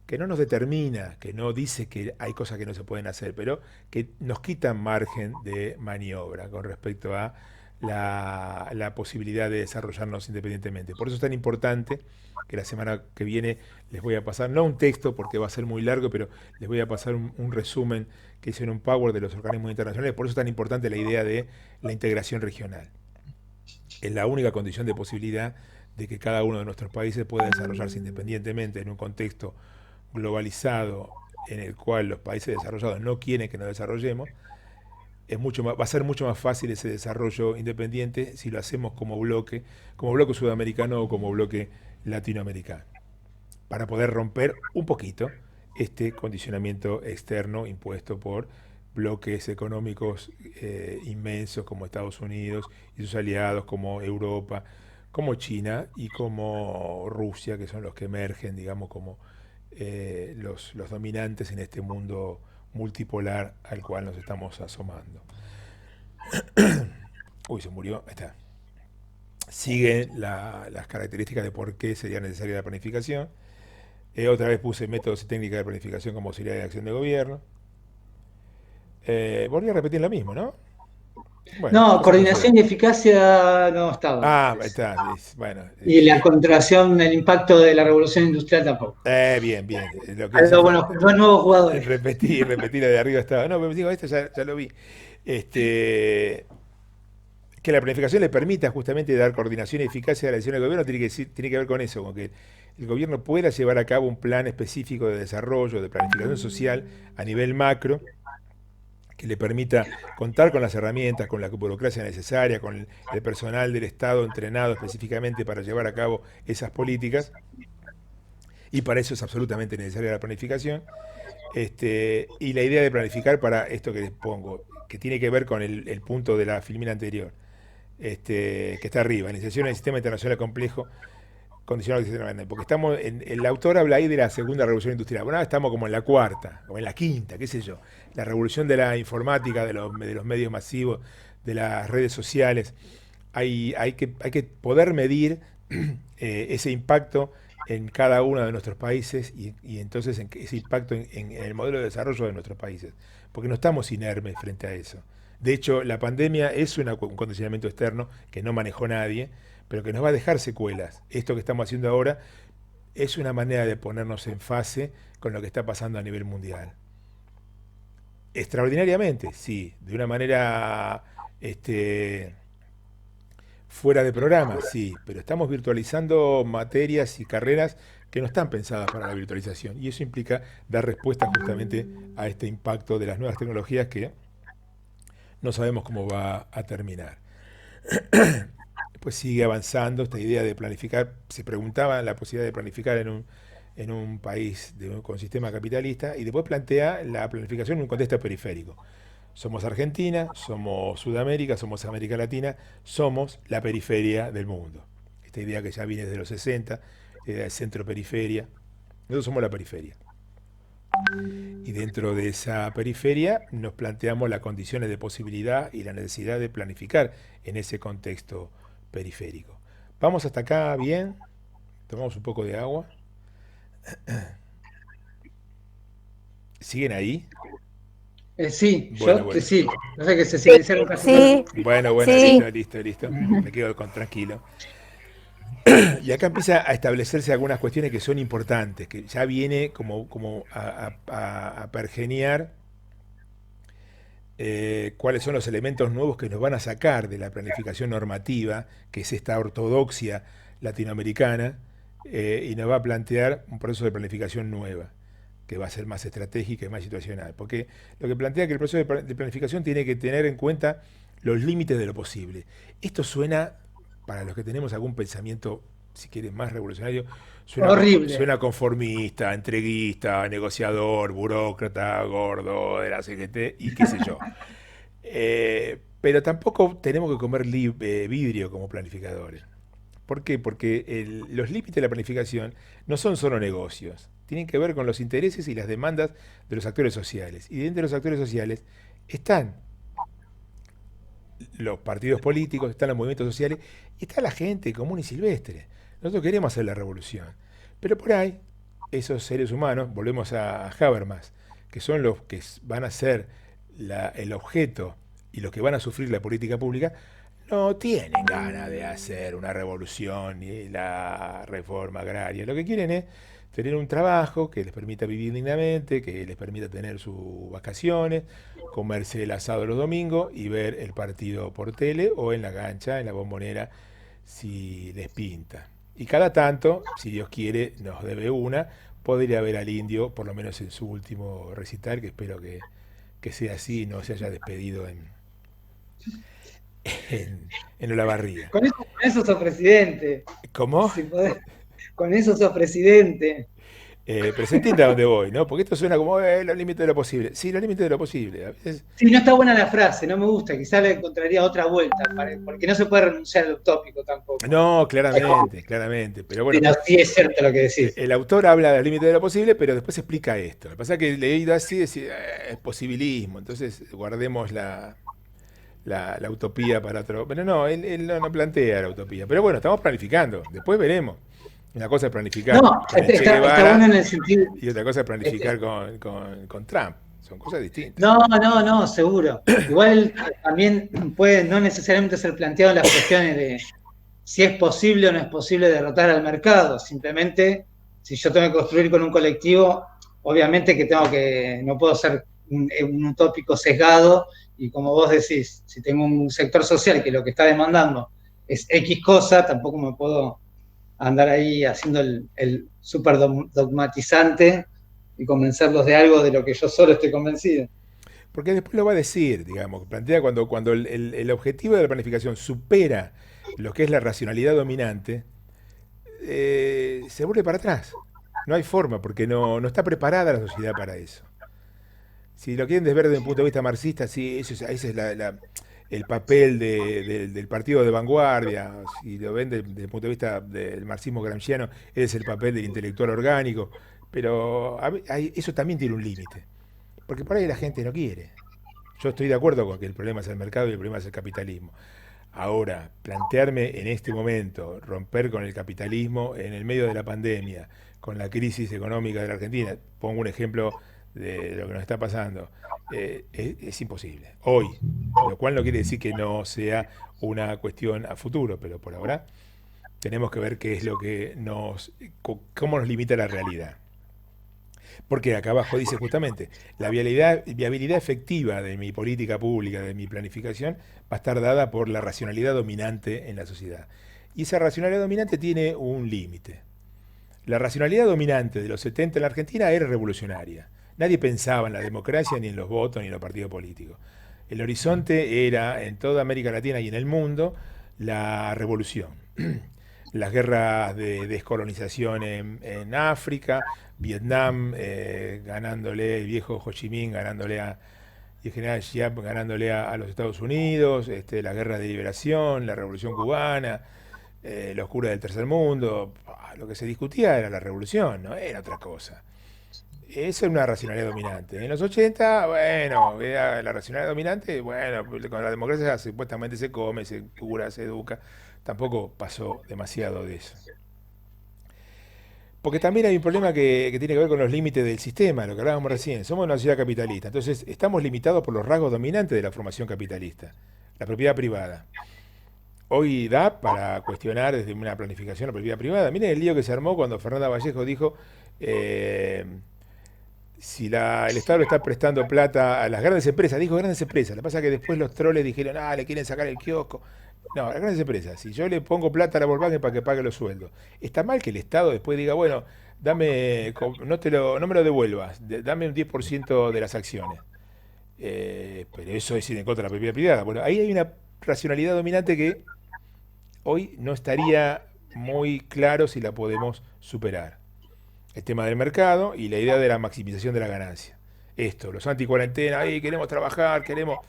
que no nos determina, que no dice que hay cosas que no se pueden hacer, pero que nos quitan margen de maniobra con respecto a la posibilidad de desarrollarnos independientemente. Por eso es tan importante que la semana que viene les voy a pasar, no un texto porque va a ser muy largo, pero les voy a pasar un resumen que hice en un Power de los organismos internacionales. Por eso es tan importante la idea de la integración regional. Es la única condición de posibilidad de que cada uno de nuestros países pueda desarrollarse independientemente en un contexto globalizado en el cual los países desarrollados no quieren que nos desarrollemos. Va a ser mucho más fácil ese desarrollo independiente si lo hacemos como bloque sudamericano o como bloque latinoamericano, para poder romper un poquito este condicionamiento externo impuesto por bloques económicos inmensos como Estados Unidos y sus aliados, como Europa, como China y como Rusia, que son los que emergen, digamos, como los dominantes en este mundo multipolar al cual nos estamos asomando. Uy, se murió. Ahí está. Siguen las características de por qué sería necesaria la planificación. Otra vez puse métodos y técnicas de planificación como auxiliar de acción de gobierno. Volví a repetir lo mismo, ¿no? Bueno, No, coordinación y eficacia no estaba. Ah, ahí está. Bueno. Y la contracción, el impacto de la revolución industrial tampoco. Bien. Lo que Pero bueno, dos nuevos jugadores. repetí la de arriba estaba. No, pero digo, esto ya lo vi. Que la planificación le permita justamente dar coordinación y eficacia a la decisión del gobierno tiene que ver con eso, con que el gobierno pueda llevar a cabo un plan específico de desarrollo, de planificación social a nivel macro, que le permita contar con las herramientas, con la burocracia necesaria, con el personal del Estado entrenado específicamente para llevar a cabo esas políticas, y para eso es absolutamente necesaria la planificación. Y la idea de planificar para esto que les pongo, que tiene que ver con el punto de la filmina anterior, que está arriba, iniciación del sistema internacional complejo, condicionado porque estamos el autor habla ahí de la segunda revolución industrial. Bueno, ahora estamos como en la cuarta, como en la quinta, qué sé yo. La revolución de la informática, de los medios masivos, de las redes sociales. Hay que poder medir ese impacto en cada uno de nuestros países y entonces ese impacto en el modelo de desarrollo de nuestros países. Porque no estamos inermes frente a eso. De hecho, la pandemia es un condicionamiento externo que no manejó nadie, pero que nos va a dejar secuelas. Esto que estamos haciendo ahora es una manera de ponernos en fase con lo que está pasando a nivel mundial. Extraordinariamente, sí, de una manera fuera de programa, sí, pero estamos virtualizando materias y carreras que no están pensadas para la virtualización, y eso implica dar respuesta justamente a este impacto de las nuevas tecnologías que no sabemos cómo va a terminar. Pues sigue avanzando esta idea de planificar. Se preguntaba la posibilidad de planificar en un país con sistema capitalista, y después plantea la planificación en un contexto periférico. Somos Argentina, somos Sudamérica, somos América Latina, somos la periferia del mundo. Esta idea que ya viene desde los 60, idea de centro-periferia. Nosotros somos la periferia. Y dentro de esa periferia nos planteamos las condiciones de posibilidad y la necesidad de planificar en ese contexto periférico. Vamos hasta acá bien. Tomamos un poco de agua. ¿Siguen ahí? Sí, Bueno. sí. No sé que se silenciaron casi. Sí, Bueno, sí. listo. Me quedo tranquilo. Y acá empieza a establecerse algunas cuestiones que son importantes, que ya viene como a pergeniar cuáles son los elementos nuevos que nos van a sacar de la planificación normativa, que es esta ortodoxia latinoamericana, y nos va a plantear un proceso de planificación nueva, que va a ser más estratégica y más situacional. Porque lo que plantea que el proceso de planificación tiene que tener en cuenta los límites de lo posible. Esto suena, para los que tenemos algún pensamiento, si quieren, más revolucionario, suena conformista, entreguista, negociador, burócrata, gordo de la CGT y qué sé yo. Pero tampoco tenemos que comer vidrio como planificadores. ¿Por qué? Porque los límites de la planificación no son solo negocios, tienen que ver con los intereses y las demandas de los actores sociales. Y dentro de los actores sociales están los partidos políticos, están los movimientos sociales, y está la gente común y silvestre. Nosotros queremos hacer la revolución. Pero por ahí, esos seres humanos, volvemos a Habermas, que son los que van a ser el objeto y los que van a sufrir la política pública, no tienen ganas de hacer una revolución ni la reforma agraria. Lo que quieren es tener un trabajo que les permita vivir dignamente, que les permita tener sus vacaciones, comerse el asado los domingos y ver el partido por tele o en la cancha, en la Bombonera, si les pinta. Y cada tanto, si Dios quiere, nos debe una, podría ver al Indio, por lo menos en su último recital, que espero que sea así y no se haya despedido en Olavarría. Con eso sos presidente. ¿Cómo? Si podés. Con eso sos presidente. Pero se entiende a dónde voy, ¿no? Porque esto suena como los límites de lo posible. Sí, los límites de lo posible. A veces, Sí, no está buena la frase, no me gusta, quizás le encontraría otra vuelta, porque no se puede renunciar al utópico tampoco. no, claramente. Pero bueno, Pero sí es cierto lo que decís. el autor habla de los límites de lo posible, pero después explica esto. Lo que pasa es que leído así decir, es posibilismo, entonces guardemos la utopía para otro. Pero no, él no plantea la utopía. Pero bueno, estamos planificando, después veremos. Una cosa es planificar No, con el Che está Guevara bueno en el sentido. y otra cosa es planificar con Trump. Son cosas distintas. No, seguro. Igual también puede no necesariamente ser planteado en las cuestiones de si es posible o no es posible derrotar al mercado. Simplemente, si yo tengo que construir con un colectivo, obviamente que no puedo ser un utópico sesgado, y como vos decís, si tengo un sector social que lo que está demandando es X cosa, tampoco me puedo andar ahí haciendo el súper dogmatizante y convencerlos de algo de lo que yo solo estoy convencido. Porque después lo va a decir, digamos, plantea cuando el objetivo de la planificación supera lo que es la racionalidad dominante, se vuelve para atrás. No hay forma, porque no está preparada la sociedad para eso. Si lo quieren ver desde un punto de vista marxista, sí, ese es el papel del partido de vanguardia. Si lo ven desde el punto de vista del marxismo gramsciano, ese es el papel del intelectual orgánico. Pero eso también tiene un límite, porque por ahí la gente no quiere. Yo estoy de acuerdo con que el problema es el mercado y el problema es el capitalismo. Ahora, plantearme en este momento romper con el capitalismo en el medio de la pandemia, con la crisis económica de la Argentina, pongo un ejemplo de lo que nos está pasando, es imposible. Hoy, lo cual no quiere decir que no sea una cuestión a futuro, pero por ahora tenemos que ver qué es lo que cómo nos limita la realidad. Porque acá abajo dice justamente, la viabilidad efectiva de mi política pública, de mi planificación, va a estar dada por la racionalidad dominante en la sociedad. Y esa racionalidad dominante tiene un límite. La racionalidad dominante de los 70 en la Argentina era revolucionaria. Nadie pensaba en la democracia, ni en los votos, ni en los partidos políticos. El horizonte era, en toda América Latina y en el mundo, la revolución. Las guerras de descolonización en África, Vietnam ganándole, el viejo Ho Chi Minh y el general Giap ganándole a los Estados Unidos, la guerra de liberación, la revolución cubana, los curas del tercer mundo. Lo que se discutía era la revolución, no era otra cosa. Eso es una racionalidad dominante. En los 80, bueno, era la racionalidad dominante, bueno, con la democracia supuestamente se come, se cura, se educa. Tampoco pasó demasiado de eso. Porque también hay un problema que tiene que ver con los límites del sistema, lo que hablábamos recién. Somos una sociedad capitalista, entonces estamos limitados por los rasgos dominantes de la formación capitalista, la propiedad privada. Hoy da para cuestionar desde una planificación la propiedad privada. Miren el lío que se armó cuando Fernanda Vallejo dijo si el Estado le está prestando plata a las grandes empresas, dijo grandes empresas. Lo que pasa es que después los troles dijeron, le quieren sacar el kiosco. No, las grandes empresas, si yo le pongo plata a la Volkswagen para que pague los sueldos, está mal que el Estado después diga, bueno, no me lo devuelvas, dame un 10% de las acciones. Pero eso es ir en contra de la propiedad privada. Bueno, ahí hay una racionalidad dominante que hoy no estaría muy claro si la podemos superar. El tema del mercado y la idea de la maximización de la ganancia. Los anti-cuarentena, queremos trabajar, queremos...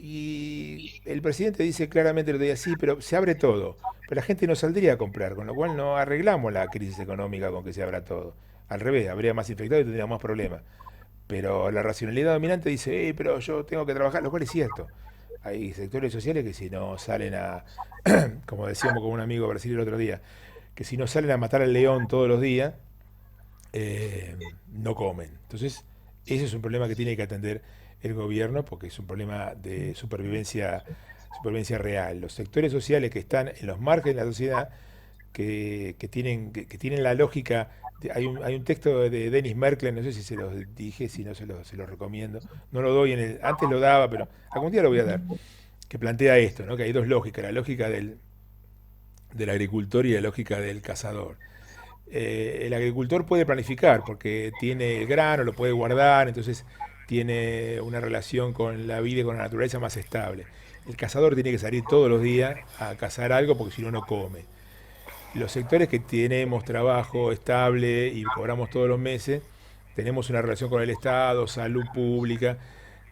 Y el presidente dice claramente el otro día, sí, pero se abre todo. Pero la gente no saldría a comprar, con lo cual no arreglamos la crisis económica con que se abra todo. Al revés, habría más infectados y tendríamos más problemas. Pero la racionalidad dominante dice, pero yo tengo que trabajar, lo cual es cierto. Hay sectores sociales que si no salen a, como decíamos con un amigo brasileño el otro día, que si no salen a matar al león todos los días, no comen. Entonces, ese es un problema que tiene que atender el gobierno porque es un problema de supervivencia real. Los sectores sociales que están en los márgenes de la sociedad, que tienen la lógica. Hay un texto de Denis Merkel, no sé si se los dije, si no se los recomiendo. No lo doy antes lo daba, pero algún día lo voy a dar. Que plantea esto, ¿no? Que hay dos lógicas, la lógica del agricultor y la lógica del cazador. El agricultor puede planificar porque tiene el grano, lo puede guardar, entonces tiene una relación con la vida y con la naturaleza más estable. El cazador tiene que salir todos los días a cazar algo porque si no, no come. Los sectores que tenemos trabajo estable y cobramos todos los meses, tenemos una relación con el Estado, salud pública,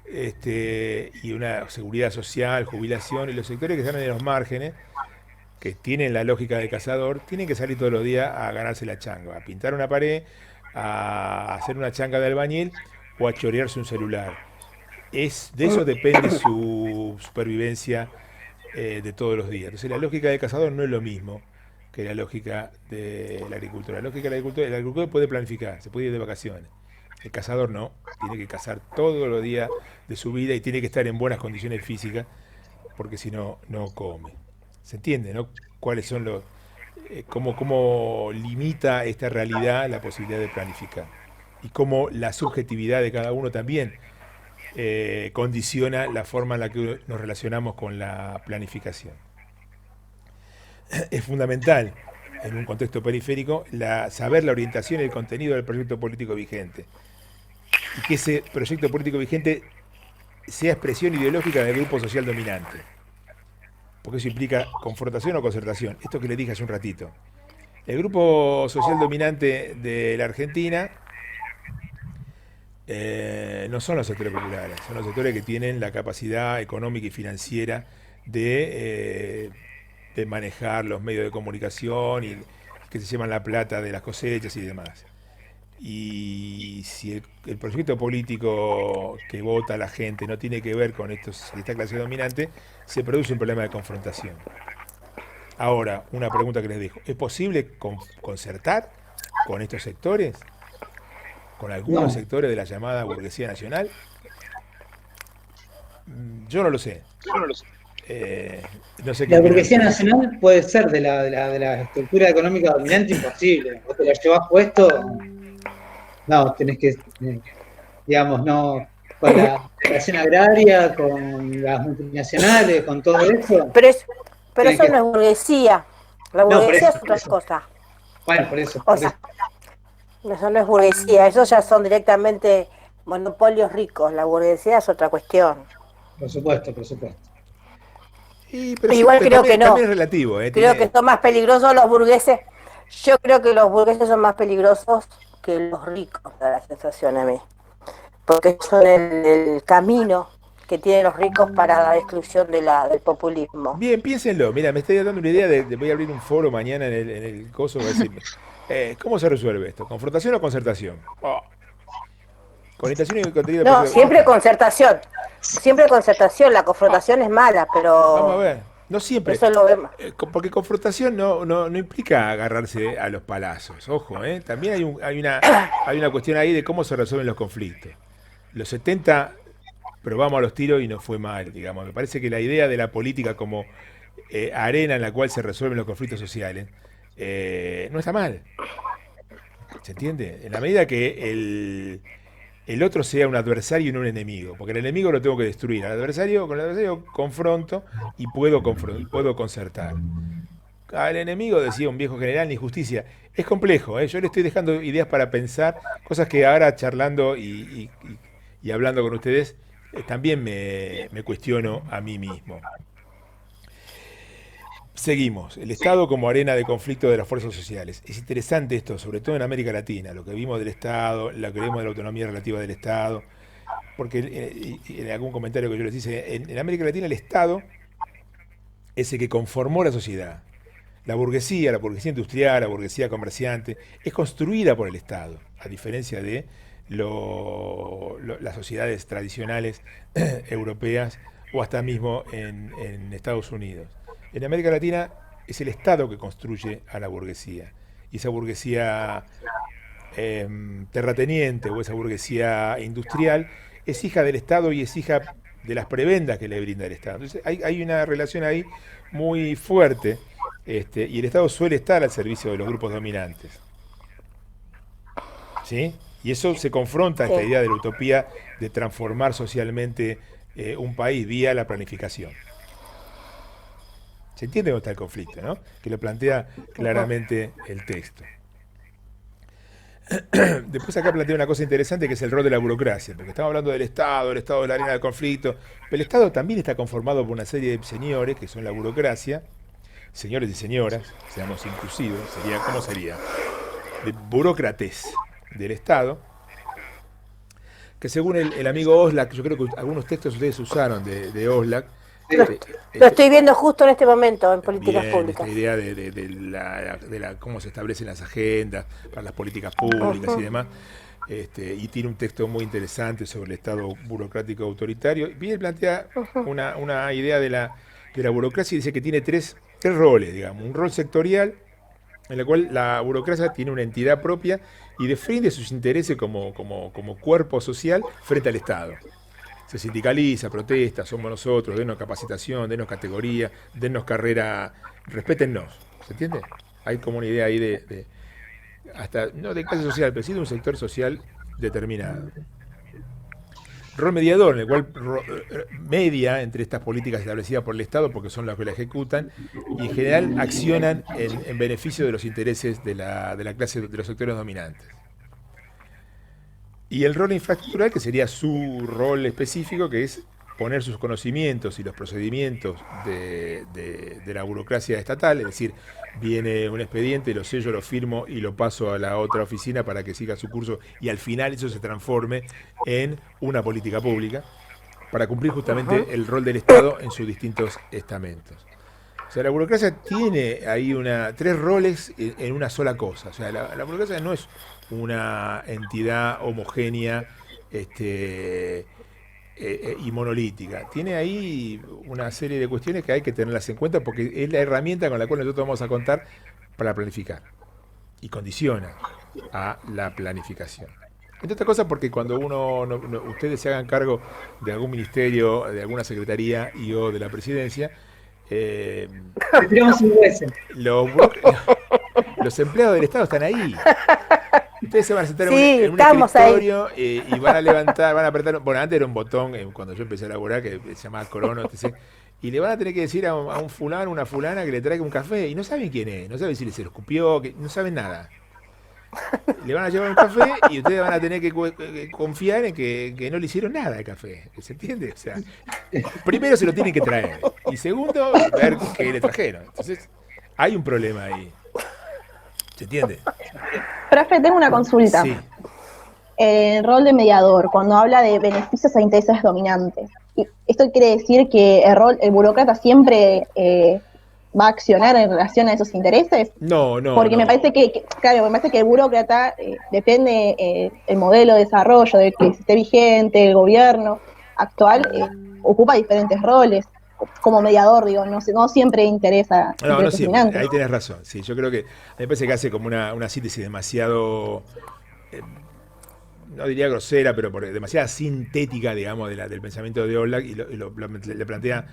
y una seguridad social, jubilación, y los sectores que están en los márgenes, que tienen la lógica del cazador, tienen que salir todos los días a ganarse la changa, a pintar una pared, a hacer una changa de albañil o a chorearse un celular. De eso depende su supervivencia de todos los días. Entonces la lógica del cazador no es lo mismo que la lógica de la agricultura. La lógica del agricultor, el agricultor puede planificar, se puede ir de vacaciones. El cazador no, tiene que cazar todos los días de su vida y tiene que estar en buenas condiciones físicas porque si no, no come. ¿Se entiende, no? ¿Cuáles son cómo limita esta realidad la posibilidad de planificar? Y cómo la subjetividad de cada uno también condiciona la forma en la que nos relacionamos con la planificación. Es fundamental en un contexto periférico saber la orientación y el contenido del proyecto político vigente y que ese proyecto político vigente sea expresión ideológica del grupo social dominante, porque eso implica confrontación o concertación. Esto que le dije hace un ratito, el grupo social dominante de la Argentina no son los sectores populares, son los sectores que tienen la capacidad económica y financiera de manejar los medios de comunicación y que se llevan la plata de las cosechas y demás. Y si el proyecto político que vota la gente no tiene que ver con esta clase dominante, se produce un problema de confrontación. Ahora, una pregunta que les dejo. ¿Es posible concertar con estos sectores? ¿Con algunos sectores de la llamada burguesía nacional? Yo no lo sé. No sé la burguesía nacional puede ser de la estructura económica dominante imposible. Vos te la llevas puesto, no, tenés que, digamos, no, con la relación agraria, con las multinacionales, con todo eso. Pero eso no es burguesía. La burguesía es otra cosa. Bueno, por eso. Eso no es burguesía, eso ya son directamente monopolios ricos. La burguesía es otra cuestión. Por supuesto. Pero igual creo que no. También es relativo. Creo que son más peligrosos los burgueses. Yo creo que los burgueses son más peligrosos que los ricos, da la sensación a mí. Porque son el camino que tienen los ricos para la destrucción del populismo. Bien, piénsenlo. Mira, me estoy dando una idea voy a abrir un foro mañana en el coso. Voy a decir, ¿cómo se resuelve esto? ¿Confrontación o concertación? Conectación y contenido. No, siempre concertación. Siempre concertación. La confrontación es mala, pero... Vamos a ver. No siempre. Eso lo vemos. Porque confrontación no implica agarrarse a los palazos. Ojo, también hay una cuestión ahí de cómo se resuelven los conflictos. Los 70 probamos a los tiros y nos fue mal, digamos. Me parece que la idea de la política como arena en la cual se resuelven los conflictos sociales no está mal. ¿Se entiende? En la medida que el otro sea un adversario y no un enemigo, porque el enemigo lo tengo que destruir. Con el adversario confronto y puedo concertar. Al enemigo, decía un viejo general, ni justicia. Es complejo, yo le estoy dejando ideas para pensar, cosas que ahora charlando y hablando con ustedes, también me cuestiono a mí mismo. Seguimos. El Estado como arena de conflicto de las fuerzas sociales. Es interesante esto, sobre todo en América Latina, lo que vimos del Estado, lo que vimos de la autonomía relativa del Estado, porque en algún comentario que yo les hice, en América Latina el Estado es el que conformó la sociedad. La burguesía industrial, la burguesía comerciante, es construida por el Estado, a diferencia de las sociedades tradicionales europeas o hasta mismo en Estados Unidos. En América Latina es el Estado que construye a la burguesía. Y esa burguesía terrateniente o esa burguesía industrial es hija del Estado y es hija de las prebendas que le brinda el Estado. Entonces hay una relación ahí muy fuerte, y el Estado suele estar al servicio de los grupos dominantes. ¿Sí? Y eso se confronta a esta idea de la utopía de transformar socialmente un país vía la planificación. ¿Se entiende dónde está el conflicto, no? Que lo plantea claramente el texto. Después acá plantea una cosa interesante que es el rol de la burocracia, porque estamos hablando del Estado es la arena del conflicto, pero el Estado también está conformado por una serie de señores que son la burocracia, señores y señoras, seamos inclusivos, ¿cómo sería? De burócrates del Estado, que según el amigo Oslak, yo creo que algunos textos ustedes usaron de Oslak. Lo estoy viendo justo en este momento en políticas públicas. Esta idea de cómo se establecen las agendas para las políticas públicas y demás. Y tiene un texto muy interesante sobre el Estado burocrático autoritario. Bien plantea una idea de la burocracia y dice que tiene tres roles, digamos. Un rol sectorial, en el cual la burocracia tiene una entidad propia y defiende sus intereses como cuerpo social frente al Estado. Se sindicaliza, protesta, somos nosotros, denos capacitación, denos categoría, denos carrera, respétennos. ¿Se entiende? Hay como una idea ahí de hasta, no de clase social, pero sí de un sector social determinado. Rol mediador, en el cual media entre estas políticas establecidas por el Estado, porque son las que la ejecutan, y en general accionan en beneficio de los intereses de la clase, de los sectores dominantes. Y el rol infraestructural, que sería su rol específico, que es poner sus conocimientos y los procedimientos de la burocracia estatal, es decir, viene un expediente, lo sello, lo firmo y lo paso a la otra oficina para que siga su curso y al final eso se transforme en una política pública para cumplir justamente el rol del Estado en sus distintos estamentos. O sea, la burocracia tiene ahí tres roles en una sola cosa. O sea, la burocracia no es una entidad homogénea y monolítica. Tiene ahí una serie de cuestiones que hay que tenerlas en cuenta porque es la herramienta con la cual nosotros vamos a contar para planificar y condiciona a la planificación. Entre otras cosas porque cuando ustedes se hagan cargo de algún ministerio, de alguna secretaría y o de la presidencia, los empleados del Estado están ahí. Ustedes se van a sentar en un escritorio y van a levantar, van a apretar. Bueno, antes era un botón, cuando yo empecé a laburar, que se llamaba Corono, etc. Y le van a tener que decir a un fulano, una fulana que le traiga un café y no saben quién es, no saben si se lo escupió, no saben nada. Le van a llevar un café y ustedes van a tener que confiar en que no le hicieron nada de café. ¿Se entiende? O sea, primero se lo tienen que traer y segundo, ver qué le trajeron. Entonces, hay un problema ahí. ¿Se entiende? Profe, tengo una consulta. Sí. El rol de mediador, cuando habla de beneficios a intereses dominantes. ¿Esto quiere decir que el burócrata siempre va a accionar en relación a esos intereses? No. Porque me parece que el burócrata depende el modelo de desarrollo de que esté vigente, el gobierno actual ocupa diferentes roles. Como mediador, digo, no siempre interesa. No siempre, ahí tenés razón. Sí, yo creo que me parece que hace como una síntesis demasiado, no diría grosera, pero demasiada sintética, digamos, del pensamiento de Oslak y le plantea,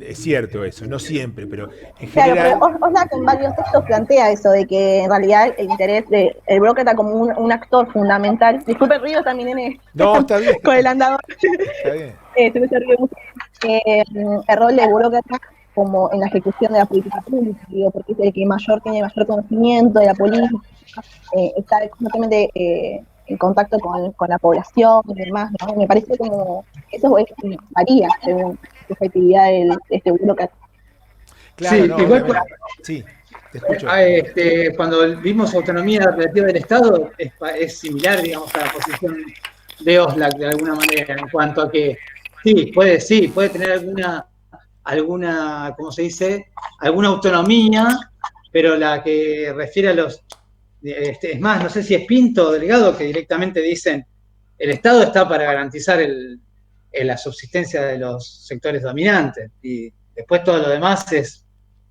es cierto eso, no siempre, pero en general... Pero Oslak en varios textos plantea eso, de que en realidad el interés del burócrata como un actor fundamental. Disculpe el ruido, también está bien. Con el andador. Está bien. Se ríe mucho. El rol del burócrata como en la ejecución de la política pública, digo, porque es el que tiene mayor conocimiento de la política, está constantemente en contacto con la población y demás, ¿no? Me parece como eso varía según la efectividad de este burócrata. Claro, sí, no, igual sí, te escucho. Cuando vimos autonomía relativa del Estado, es similar, digamos, a la posición de Oxlack de alguna manera, en cuanto a que sí, puede tener alguna, ¿cómo se dice? Alguna autonomía, pero la que refiere a los, es más, no sé si es Pinto o Delgado que directamente dicen, el Estado está para garantizar la subsistencia de los sectores dominantes, y después todo lo demás es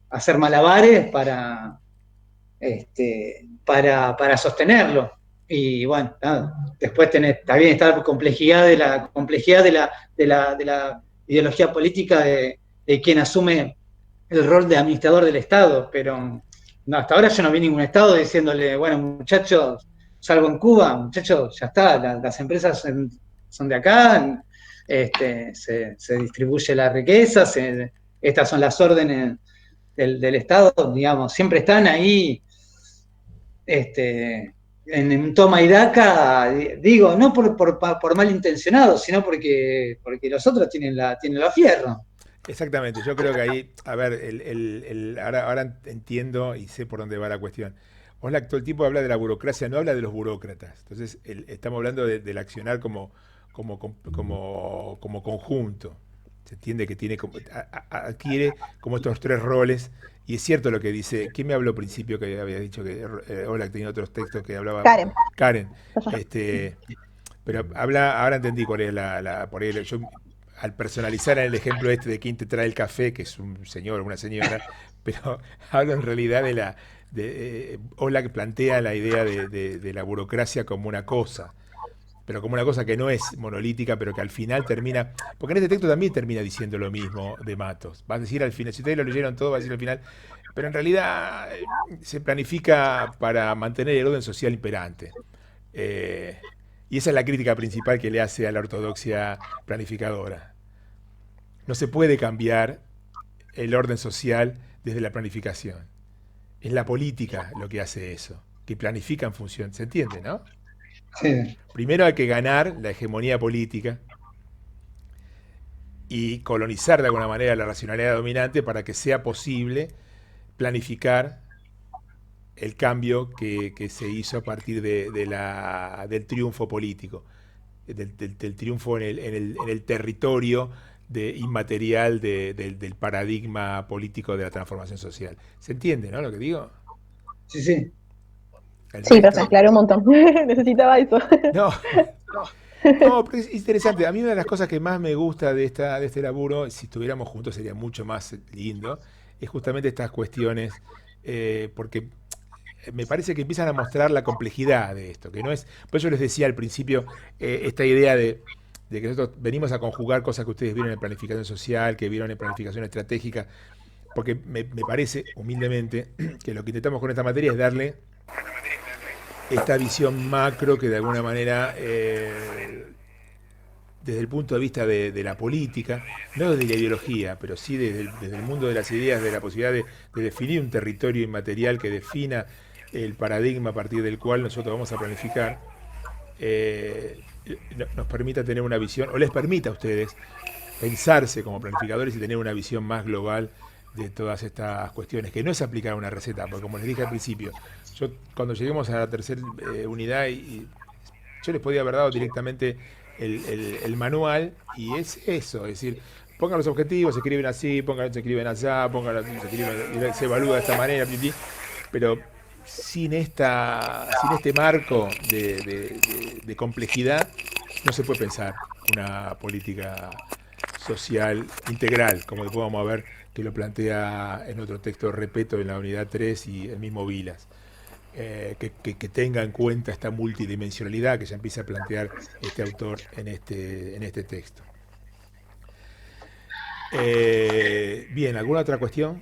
hacer malabares para sostenerlo. Y bueno, nada, después también está la complejidad de la ideología política de quien asume el rol de administrador del Estado, pero no, hasta ahora yo no vi ningún Estado diciéndole, bueno, muchachos, salvo en Cuba, muchachos, ya está, las empresas son de acá, se distribuye la riqueza, estas son las órdenes del Estado, digamos, siempre están ahí en un toma y daca, digo, no por malintencionados, sino porque los otros tienen los fierros. Exactamente, yo creo que ahí, a ver, ahora entiendo y sé por dónde va la cuestión. Oxlack todo el tiempo habla de la burocracia, no habla de los burócratas. Entonces, estamos hablando del accionar como conjunto. Se entiende que tiene adquiere como estos tres roles. Y es cierto lo que dice. ¿Quién me habló al principio que había dicho que Oxlack tenía otros textos que hablaba? Karen. Karen. Pero ahora entendí cuál es por ahí, yo al personalizar en el ejemplo de quién te trae el café, que es un señor o una señora, pero hablo en realidad Oxlack plantea la idea de la burocracia como una cosa, pero como una cosa que no es monolítica, pero que al final termina, porque en este texto también termina diciendo lo mismo de Matos. Va a decir al final, si ustedes lo leyeron todo, va a decir al final, pero en realidad se planifica para mantener el orden social imperante. Y esa es la crítica principal que le hace a la ortodoxia planificadora. No se puede cambiar el orden social desde la planificación. Es la política lo que hace eso, que planifica en función. ¿Se entiende, no? Sí. Primero hay que ganar la hegemonía política y colonizar de alguna manera la racionalidad dominante para que sea posible planificar el cambio que se hizo a partir del triunfo político, del triunfo en el territorio inmaterial del paradigma político de la transformación social. ¿Se entiende, no, lo que digo? Sí, sí. Sí, pero se aclaró un montón. Necesitaba eso. No, pero es interesante. A mí una de las cosas que más me gusta de este laburo, si estuviéramos juntos sería mucho más lindo, es justamente estas cuestiones, porque me parece que empiezan a mostrar la complejidad de esto, que no es, por eso les decía al principio, esta idea de que nosotros venimos a conjugar cosas que ustedes vieron en planificación social, que vieron en planificación estratégica, porque me parece, humildemente, que lo que intentamos con esta materia es darle esta visión macro que de alguna manera, desde el punto de vista de la política, no desde la ideología, pero sí desde el mundo de las ideas, de la posibilidad de definir un territorio inmaterial que defina el paradigma a partir del cual nosotros vamos a planificar, nos permita tener una visión, o les permita a ustedes pensarse como planificadores y tener una visión más global de todas estas cuestiones, que no es aplicar una receta, porque como les dije al principio, yo cuando lleguemos a la tercera unidad, yo les podía haber dado directamente el manual, y es eso, es decir, pongan los objetivos, se escriben así, se escriben allá, se evalúa de esta manera, pero sin este marco de complejidad no se puede pensar una política social integral, como después vamos a ver que lo plantea en otro texto, repito, en la unidad 3 y el mismo Vilas. Que tenga en cuenta esta multidimensionalidad que ya empieza a plantear este autor en este texto. Bien, ¿alguna otra cuestión?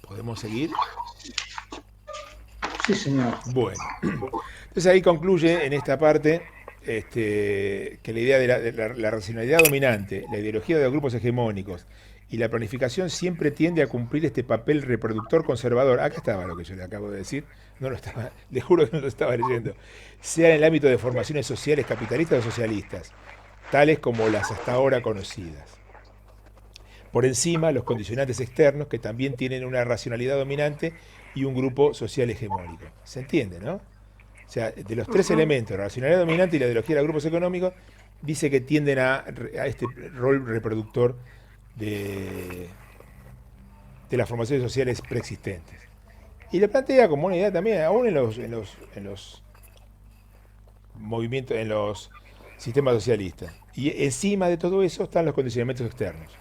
¿Podemos seguir? Sí, señor. Bueno, entonces ahí concluye en esta parte que la idea de la racionalidad dominante, la ideología de los grupos hegemónicos y la planificación siempre tiende a cumplir este papel reproductor conservador. Acá estaba lo que yo le acabo de decir, no lo estaba, le juro que no lo estaba leyendo. Sea en el ámbito de formaciones sociales capitalistas o socialistas, tales como las hasta ahora conocidas. Por encima, los condicionantes externos, que también tienen una racionalidad dominante y un grupo social hegemónico. ¿Se entiende, no? O sea, de los tres elementos, la racionalidad dominante y la ideología de los grupos económicos, dice que tienden a este rol reproductor de, de las formaciones sociales preexistentes. Y lo plantea como una idea también, aún en los movimientos, en los sistemas socialistas. Y encima de todo eso están los condicionamientos externos,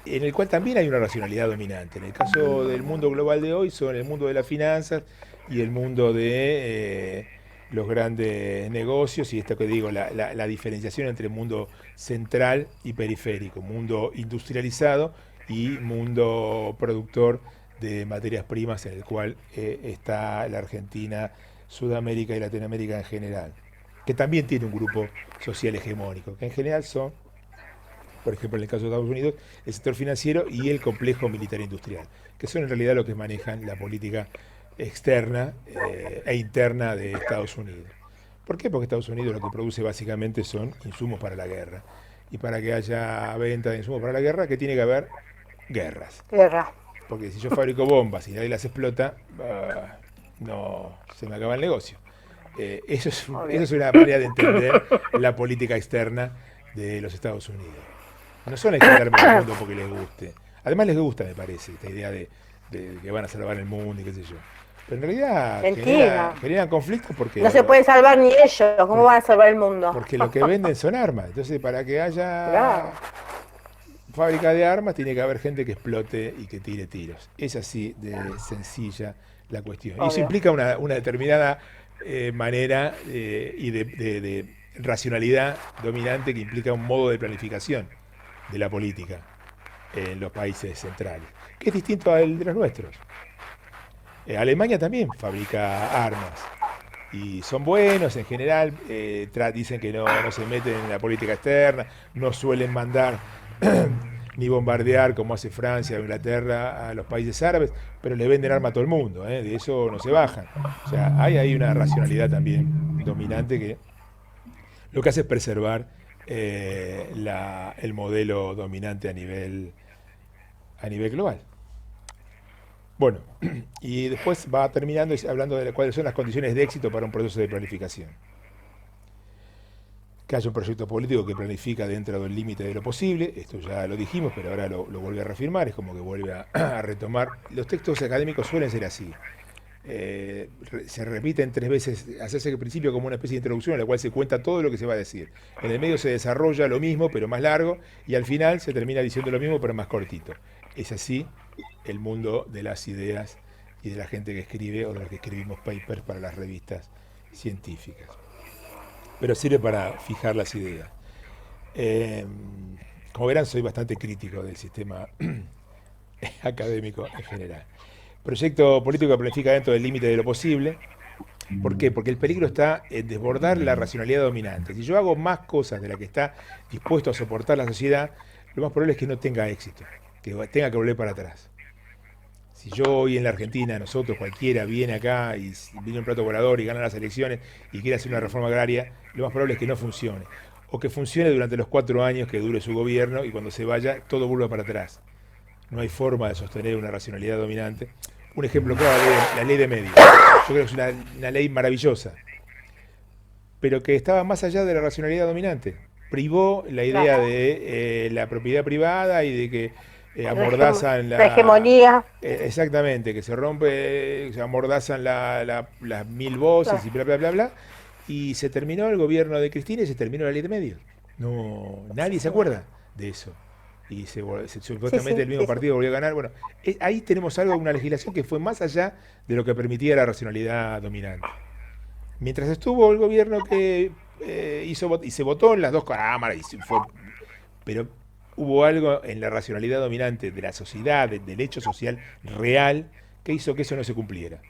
en el cual también hay una racionalidad dominante. En el caso del mundo global de hoy son el mundo de las finanzas y el mundo de los grandes negocios y esto que digo, la diferenciación entre mundo central y periférico, mundo industrializado y mundo productor de materias primas en el cual está la Argentina, Sudamérica y Latinoamérica en general, que también tiene un grupo social hegemónico, que en general son, por ejemplo, en el caso de Estados Unidos, el sector financiero y el complejo militar industrial, que son en realidad los que manejan la política externa e interna de Estados Unidos. ¿Por qué? Porque Estados Unidos lo que produce básicamente son insumos para la guerra. Y para que haya venta de insumos para la guerra, ¿qué tiene que haber? Guerras. Guerra. Porque si yo fabrico bombas y nadie las explota, no, se me acaba el negocio. Eso es una manera de entender la política externa de los Estados Unidos. No son extenderme el mundo porque les guste. Además les gusta, me parece, esta idea de que van a salvar el mundo y qué sé yo. Pero en realidad generan conflictos porque... No se pueden salvar ni ellos. ¿Cómo van a salvar el mundo? Porque lo que venden son armas. Entonces, para que haya Claro. fábrica de armas, tiene que haber gente que explote y que tire tiros. Es así de sencilla la cuestión. Y eso Obvio. implica una determinada manera y de racionalidad dominante que implica un modo de planificación de la política en los países centrales, que es distinto al de los nuestros. Alemania también fabrica armas y son buenos en general, dicen que no se meten en la política externa, no suelen mandar ni bombardear como hace Francia o Inglaterra a los países árabes, pero le venden arma a todo el mundo, de eso no se bajan. O sea, hay ahí una racionalidad también dominante que lo que hace es preservar el modelo dominante a nivel global. Bueno, y después va terminando hablando de cuáles son las condiciones de éxito para un proceso de planificación. Que haya un proyecto político que planifica dentro del límite de lo posible, esto ya lo dijimos, pero ahora lo vuelve a reafirmar, es como que vuelve a retomar. Los textos académicos suelen ser así. Se repiten 3 veces, hacerse al principio como una especie de introducción en la cual se cuenta todo lo que se va a decir. En el medio se desarrolla lo mismo, pero más largo, y al final se termina diciendo lo mismo, pero más cortito. Es así el mundo de las ideas y de la gente que escribe o de los que escribimos papers para las revistas científicas. Pero sirve para fijar las ideas. Como verán, soy bastante crítico del sistema académico en general. Proyecto político que planifica dentro del límite de lo posible. ¿Por qué? Porque el peligro está en desbordar la racionalidad dominante. Si yo hago más cosas de las que está dispuesto a soportar la sociedad, lo más probable es que no tenga éxito, que tenga que volver para atrás. Si yo hoy en la Argentina, nosotros, cualquiera, viene acá y viene un plato volador y gana las elecciones y quiere hacer una reforma agraria, lo más probable es que no funcione. O que funcione durante los 4 años que dure su gobierno y cuando se vaya, todo vuelva para atrás. No hay forma de sostener una racionalidad dominante. Un ejemplo claro, la ley de medios. Yo creo que es una ley maravillosa, pero que estaba más allá de la racionalidad dominante. Privó la idea de la propiedad privada y de que amordazan la hegemonía. Exactamente, que se rompe, se amordazan las 1000 voces y bla, bla, bla, bla. Y se terminó el gobierno de Cristina y se terminó la ley de medios. No, nadie se acuerda de eso. Y supuestamente el mismo partido volvió a ganar. Bueno, ahí tenemos algo, una legislación que fue más allá de lo que permitía la racionalidad dominante. Mientras estuvo el gobierno que hizo y se votó en las 2 cámaras, pero hubo algo en la racionalidad dominante de la sociedad, del hecho social real, que hizo que eso no se cumpliera.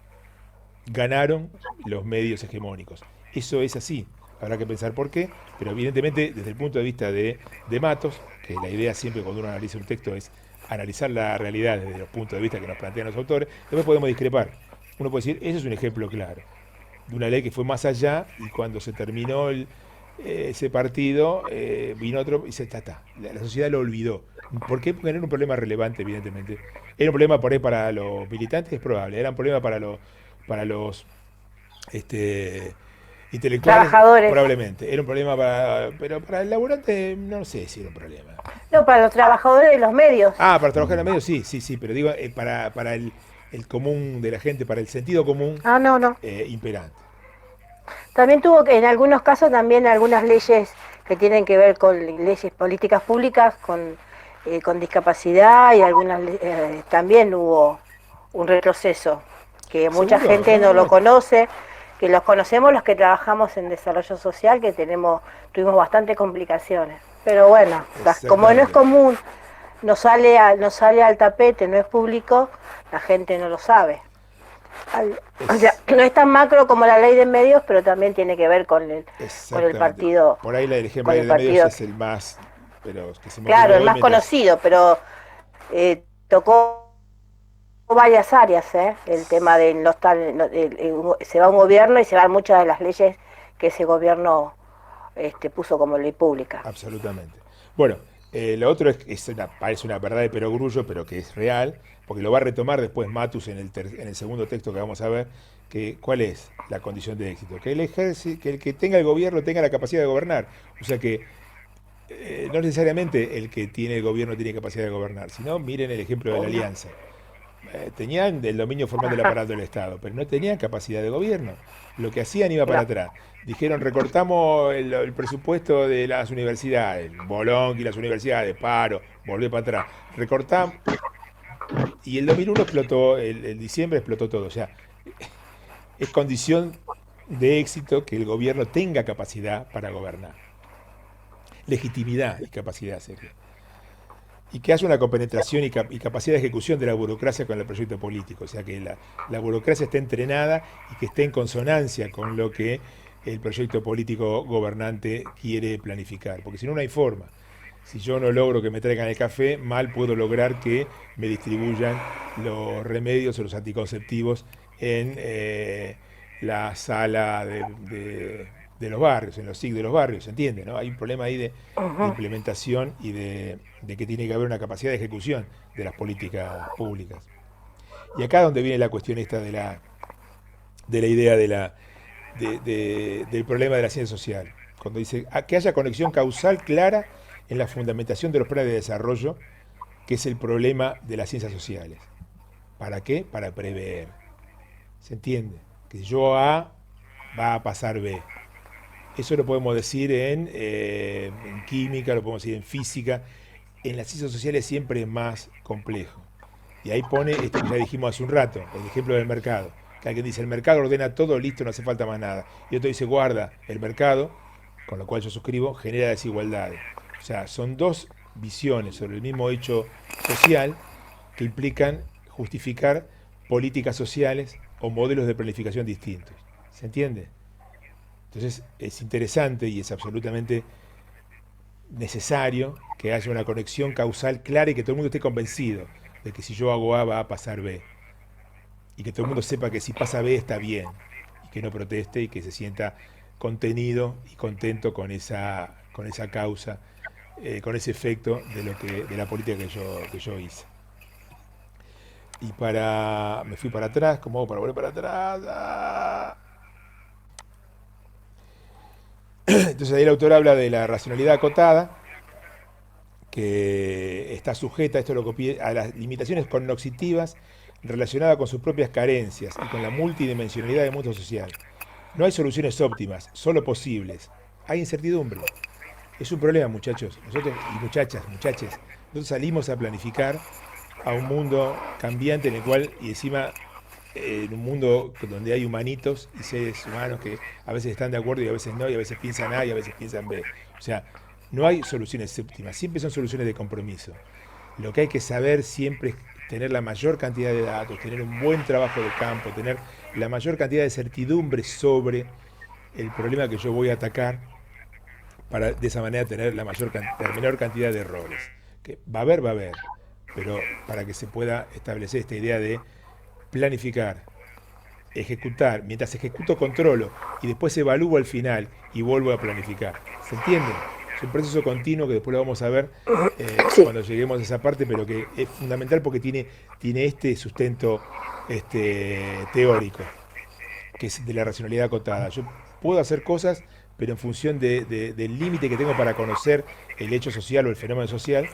Ganaron los medios hegemónicos. Eso es así. Habrá que pensar por qué, pero evidentemente desde el punto de vista de Matos, que la idea siempre cuando uno analiza un texto es analizar la realidad desde los puntos de vista que nos plantean los autores, después podemos discrepar. Uno puede decir, eso es un ejemplo claro de una ley que fue más allá y cuando se terminó ese partido vino otro y la sociedad lo olvidó. ¿Por qué? Porque no era un problema relevante, evidentemente. Era un problema por ahí para los militantes, es probable. Era un problema para los este, intelectuales, Trabajadores. probablemente. Era un problema pero para el laburante no sé si era un problema. No, para los trabajadores de los medios. Para trabajar en el medio sí, pero digo, para el común de la gente, para el sentido común Ah, no. imperante. También tuvo que, en algunos casos, también algunas leyes que tienen que ver con leyes políticas públicas, con discapacidad, y algunas también hubo un retroceso, que mucha ¿Seguro? gente no lo conoce, que los conocemos los que trabajamos en desarrollo social, que tuvimos bastantes complicaciones. Pero bueno, como no es común, no sale al tapete, no es público, la gente no lo sabe. O sea, no es tan macro como la ley de medios, pero también tiene que ver con el partido. Por ahí el ejemplo de medios es el más, pero que se me claro, el ocurre más hoy conocido, pero tocó varias áreas, el tema de no estar, se va un gobierno y se van muchas de las leyes que ese gobierno puso como ley pública. Absolutamente. Bueno, lo otro parece una verdad de perogrullo, pero que es real, porque lo va a retomar después Matus en el segundo texto que vamos a ver, que cuál es la condición de éxito, que el que tenga el gobierno tenga la capacidad de gobernar, o sea que no necesariamente el que tiene el gobierno tiene capacidad de gobernar, sino miren el ejemplo de la Alianza. Tenían el dominio formal del aparato del Estado, pero no tenían capacidad de gobierno. Lo que hacían iba para atrás. Dijeron, recortamos el presupuesto de las universidades, Bolón y las universidades, paro, volvió para atrás. Recortamos. Y el 2001 explotó, el diciembre explotó todo. O sea, es condición de éxito que el gobierno tenga capacidad para gobernar. Legitimidad y capacidad seria. Y que haya una compenetración y capacidad de ejecución de la burocracia con el proyecto político. O sea, que la burocracia esté entrenada y que esté en consonancia con lo que el proyecto político gobernante quiere planificar. Porque si no, no hay forma. Si yo no logro que me traigan el café, mal puedo lograr que me distribuyan los remedios o los anticonceptivos en la sala de los barrios, en los SIC de los barrios, ¿se entiende? ¿No? Hay un problema ahí de implementación y de que tiene que haber una capacidad de ejecución de las políticas públicas. Y acá es donde viene la cuestión esta de la idea del problema de la ciencia social. Cuando dice que haya conexión causal clara en la fundamentación de los planes de desarrollo, que es el problema de las ciencias sociales. ¿Para qué? Para prever. ¿Se entiende? Que yo A va a pasar B. Eso lo podemos decir en química, lo podemos decir en física. En las ciencias sociales siempre es más complejo. Y ahí pone esto que ya dijimos hace un rato, el ejemplo del mercado. Que alguien dice, el mercado ordena todo, listo, no hace falta más nada. Y otro dice, guarda, el mercado, con lo cual yo suscribo, genera desigualdades. O sea, son dos visiones sobre el mismo hecho social que implican justificar políticas sociales o modelos de planificación distintos. ¿Se entiende? Entonces es interesante y es absolutamente necesario que haya una conexión causal clara y que todo el mundo esté convencido de que si yo hago A va a pasar B. Y que todo el mundo sepa que si pasa B está bien. Y que no proteste y que se sienta contenido y contento con esa causa, con ese efecto de la política que yo hice. Y me fui para atrás, ¿cómo hago para volver para atrás? Entonces ahí el autor habla de la racionalidad acotada, que está sujeta, esto lo copié, a las limitaciones cognitivas relacionadas con sus propias carencias y con la multidimensionalidad del mundo social. No hay soluciones óptimas, solo posibles. Hay incertidumbre. Es un problema, muchachos, nosotros y muchaches, nosotros salimos a planificar a un mundo cambiante en el cual, y encima en un mundo donde hay humanitos y seres humanos que a veces están de acuerdo y a veces no, y a veces piensan A y a veces piensan B. O sea, no hay soluciones óptimas, siempre son soluciones de compromiso. Lo que hay que saber siempre es tener la mayor cantidad de datos, tener un buen trabajo de campo, tener la mayor cantidad de certidumbre sobre el problema que yo voy a atacar, para de esa manera tener la menor cantidad de errores. Que va a haber, pero para que se pueda establecer esta idea de planificar, ejecutar, mientras ejecuto controlo y después evalúo al final y vuelvo a planificar. ¿Se entiende? Es un proceso continuo que después lo vamos a ver cuando lleguemos a esa parte, pero que es fundamental porque tiene este sustento teórico. que es de la racionalidad acotada. Yo puedo hacer cosas, pero en función del límite que tengo para conocer el hecho social o el fenómeno social,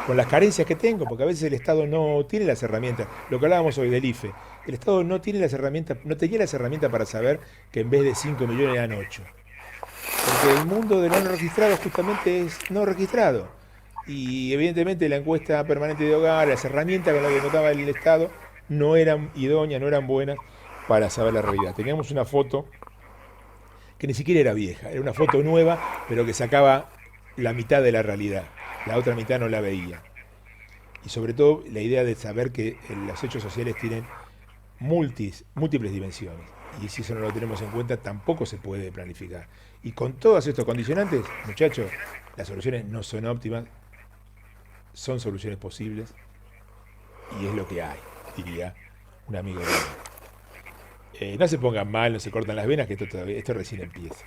con las carencias que tengo, porque a veces el Estado no tiene las herramientas. Lo que hablábamos hoy del IFE, el Estado no tiene las herramientas, no tenía las herramientas para saber que en vez de 5 millones eran 8. Porque el mundo de no registrado justamente es no registrado. Y evidentemente la encuesta permanente de hogar, las herramientas con las que contaba el Estado, no eran idóneas, no eran buenas para saber la realidad. Teníamos una foto que ni siquiera era vieja, era una foto nueva, pero que sacaba la mitad de la realidad. La otra mitad no la veía. Y sobre todo la idea de saber que los hechos sociales tienen múltiples dimensiones. Y si eso no lo tenemos en cuenta, tampoco se puede planificar. Y con todos estos condicionantes, muchachos, las soluciones no son óptimas, son soluciones posibles, y es lo que hay, diría un amigo mío. No se pongan mal, no se cortan las venas, que esto recién empieza.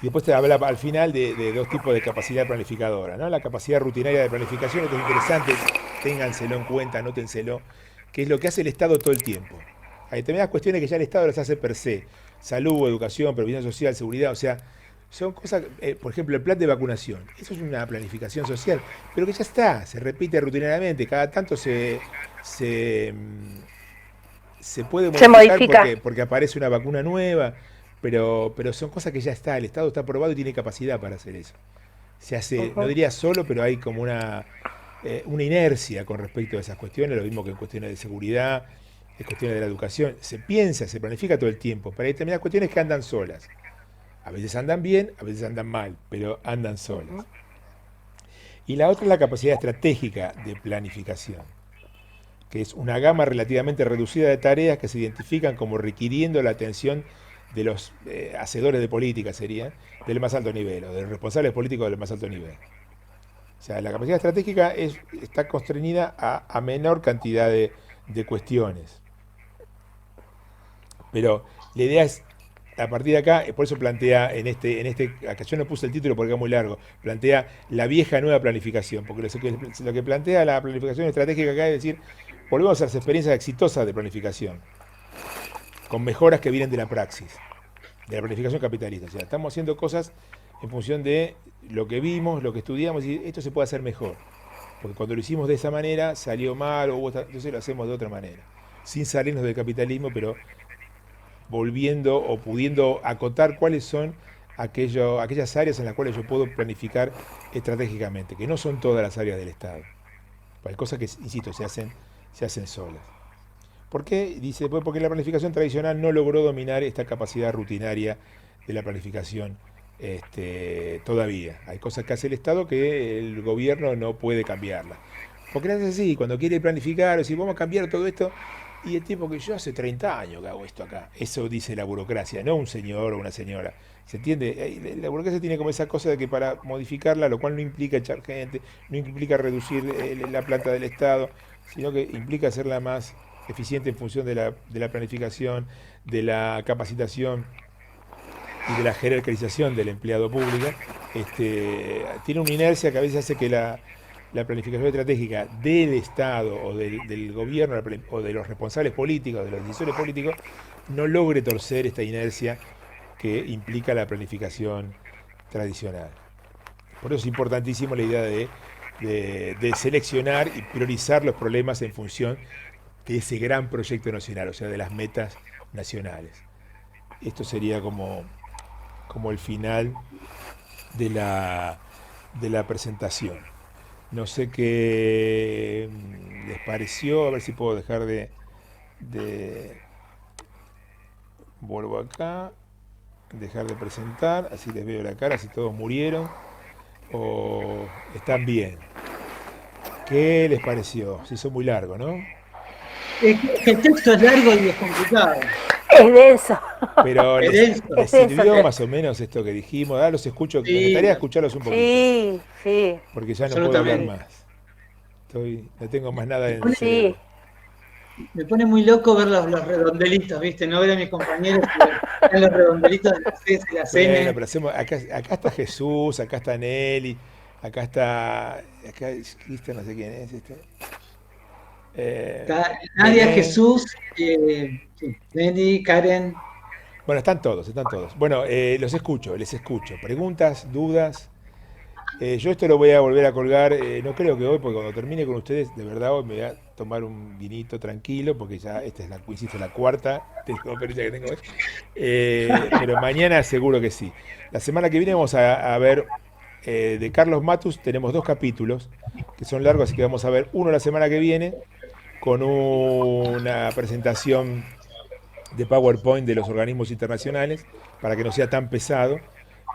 Y después te habla al final de dos tipos de capacidad planificadora, ¿no? La capacidad rutinaria de planificación, esto es interesante, ténganselo en cuenta, anótenselo, que es lo que hace el Estado todo el tiempo. Hay determinadas cuestiones que ya el Estado las hace per se, salud, educación, previsión social, seguridad, o sea, son cosas, por ejemplo, el plan de vacunación, eso es una planificación social, pero que ya está, se repite rutinariamente, cada tanto se puede modificar porque aparece una vacuna nueva. Pero son cosas que ya está, el Estado está aprobado y tiene capacidad para hacer eso. Se hace, no diría solo, pero hay como una inercia con respecto a esas cuestiones, lo mismo que en cuestiones de seguridad, en cuestiones de la educación. Se piensa, se planifica todo el tiempo, pero hay determinadas cuestiones que andan solas. A veces andan bien, a veces andan mal, pero andan solas. Y la otra es la capacidad estratégica de planificación, que es una gama relativamente reducida de tareas que se identifican como requiriendo la atención de los hacedores de política, sería, del más alto nivel, o de los responsables políticos del más alto nivel. O sea, la capacidad estratégica está constreñida a menor cantidad de cuestiones. Pero la idea es, a partir de acá, por eso plantea acá yo no puse el título porque es muy largo, plantea la vieja nueva planificación, porque lo que plantea la planificación estratégica acá es decir, volvemos a las experiencias exitosas de planificación, con mejoras que vienen de la praxis, de la planificación capitalista. O sea, estamos haciendo cosas en función de lo que vimos, lo que estudiamos, y esto se puede hacer mejor. Porque cuando lo hicimos de esa manera, salió mal, entonces lo hacemos de otra manera. Sin salirnos del capitalismo, pero volviendo o pudiendo acotar cuáles son aquellas áreas en las cuales yo puedo planificar estratégicamente, que no son todas las áreas del Estado. Hay cosas que, insisto, se hacen solas. ¿Por qué? Dice, porque la planificación tradicional no logró dominar esta capacidad rutinaria de la planificación todavía. Hay cosas que hace el Estado que el gobierno no puede cambiarlas. Porque no es así, cuando quiere planificar, o si vamos a cambiar todo esto, y el tipo que yo hace 30 años que hago esto acá. Eso dice la burocracia, no un señor o una señora. ¿Se entiende? La burocracia tiene como esa cosa de que para modificarla, lo cual no implica echar gente, no implica reducir la planta del Estado, sino que implica hacerla más eficiente en función de la planificación, de la capacitación y de la jerarquización del empleado público, tiene una inercia que a veces hace que la planificación estratégica del Estado o del gobierno o de los responsables políticos, de los decisores políticos, no logre torcer esta inercia que implica la planificación tradicional. Por eso es importantísimo la idea de seleccionar y priorizar los problemas en función de ese gran proyecto nacional, o sea, de las metas nacionales. Esto sería como el final de la presentación. No sé qué les pareció, a ver si puedo dejar vuelvo acá, dejar de presentar, así les veo la cara, si todos murieron o están bien. ¿Qué les pareció? Se hizo muy largo, ¿no? El texto es largo y es complicado. Es denso. Pero les sirvió más o menos esto que dijimos. Los escucho, sí, me gustaría escucharlos un poquito. Sí. Porque ya no puedo hablar más. No tengo más nada en el cerebro. Me pone muy loco ver los redondelitos, ¿viste? No ver a mis compañeros que están los redondelitos de la C, la cena. Bueno, pero hacemos, acá está Jesús, acá está Nelly, acá Cristian, no sé quién es. Nadia, Belén. Jesús, sí, Lenny, Karen. Bueno, están todos, están todos. Bueno, los escucho, les escucho. Preguntas, dudas. Yo esto lo voy a volver a colgar, no creo que hoy, porque cuando termine con ustedes, de verdad hoy me voy a tomar un vinito tranquilo, porque ya esta es insisto, la cuarta conferencia que tengo hoy. Pero mañana seguro que sí. La semana que viene vamos a ver de Carlos Matus, tenemos 2 capítulos que son largos, así que vamos a ver uno la semana que viene con una presentación de PowerPoint de los organismos internacionales para que no sea tan pesado.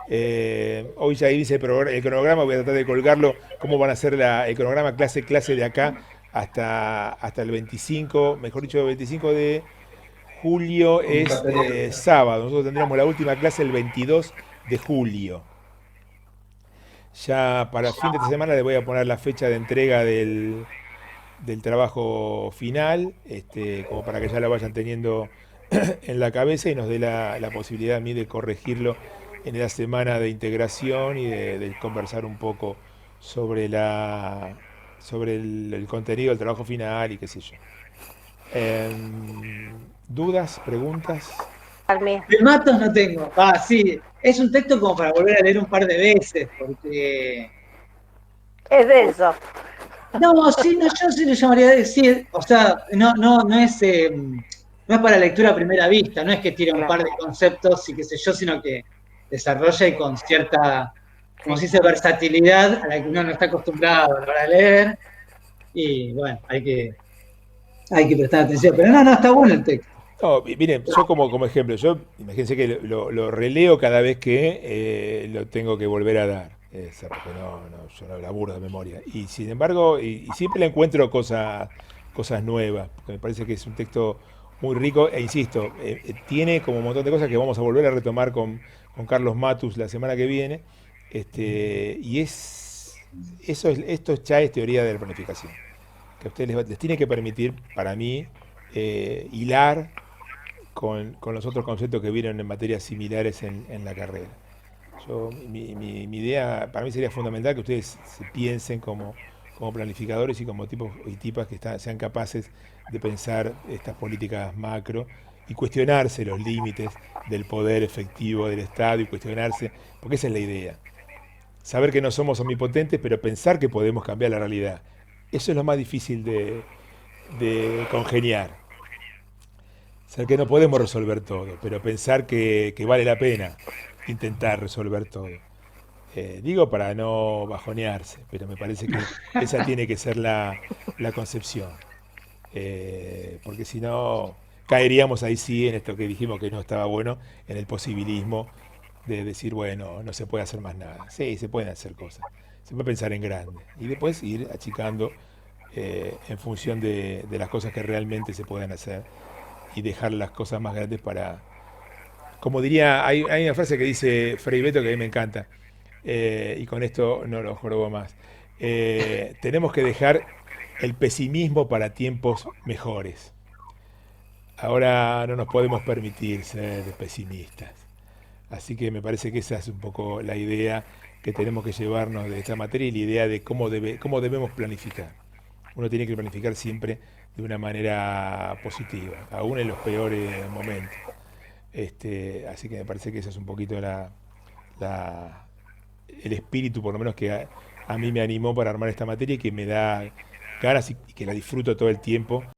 Hoy ya hice el cronograma, voy a tratar de colgarlo, cómo van a ser el cronograma clase de acá hasta el 25, mejor dicho, el 25 de julio es sábado. Nosotros tendríamos la última clase el 22 de julio. Ya para fin de esta semana le voy a poner la fecha de entrega del trabajo final, como para que ya lo vayan teniendo en la cabeza y nos dé la posibilidad a mí de corregirlo en la semana de integración y de conversar un poco sobre el contenido del trabajo final y qué sé yo. ¿Dudas? ¿Preguntas? Carmen. De Matos no tengo. Sí, es un texto como para volver a leer un par de veces, porque... Es denso. No, sí, no, yo sí le llamaría de decir, o sea, no es para lectura a primera vista, no es que tire un par de conceptos y qué sé yo, sino que desarrolla y con cierta, como se dice, versatilidad a la que uno no está acostumbrado a la hora de leer, y bueno, hay que prestar atención. Pero no, está bueno el texto. No, miren, yo como ejemplo, imagínense que lo releo cada vez que lo tengo que volver a dar, porque yo no laburo de memoria. Y sin embargo, y siempre le encuentro cosas nuevas, porque me parece que es un texto muy rico, e insisto, tiene como un montón de cosas que vamos a volver a retomar con Carlos Matus la semana que viene, y esto ya es teoría de la planificación, que a ustedes les tiene que permitir, para mí, hilar con los otros conceptos que vieron en materias similares en la carrera. Mi idea, para mí sería fundamental que ustedes se piensen como planificadores y como tipos y tipas que sean capaces de pensar estas políticas macro y cuestionarse los límites del poder efectivo del Estado y cuestionarse, porque esa es la idea. Saber que no somos omnipotentes, pero pensar que podemos cambiar la realidad. Eso es lo más difícil de congeniar. Saber que no podemos resolver todo, pero pensar que vale la pena intentar resolver todo. Digo para no bajonearse, pero me parece que esa tiene que ser la concepción. Porque si no, caeríamos ahí sí en esto que dijimos que no estaba bueno, en el posibilismo de decir, bueno, no se puede hacer más nada. Sí, se pueden hacer cosas. Se puede pensar en grande y después ir achicando en función de las cosas que realmente se pueden hacer y dejar las cosas más grandes para... Como diría, hay una frase que dice Frei Beto que a mí me encanta, y con esto no lo jorobo más. Tenemos que dejar el pesimismo para tiempos mejores. Ahora no nos podemos permitir ser pesimistas. Así que me parece que esa es un poco la idea que tenemos que llevarnos de esta materia y la idea de cómo debemos planificar. Uno tiene que planificar siempre de una manera positiva, aún en los peores momentos. Así que me parece que ese es un poquito la- el espíritu, por lo menos que a mí me animó para armar esta materia y que me da ganas y que la disfruto todo el tiempo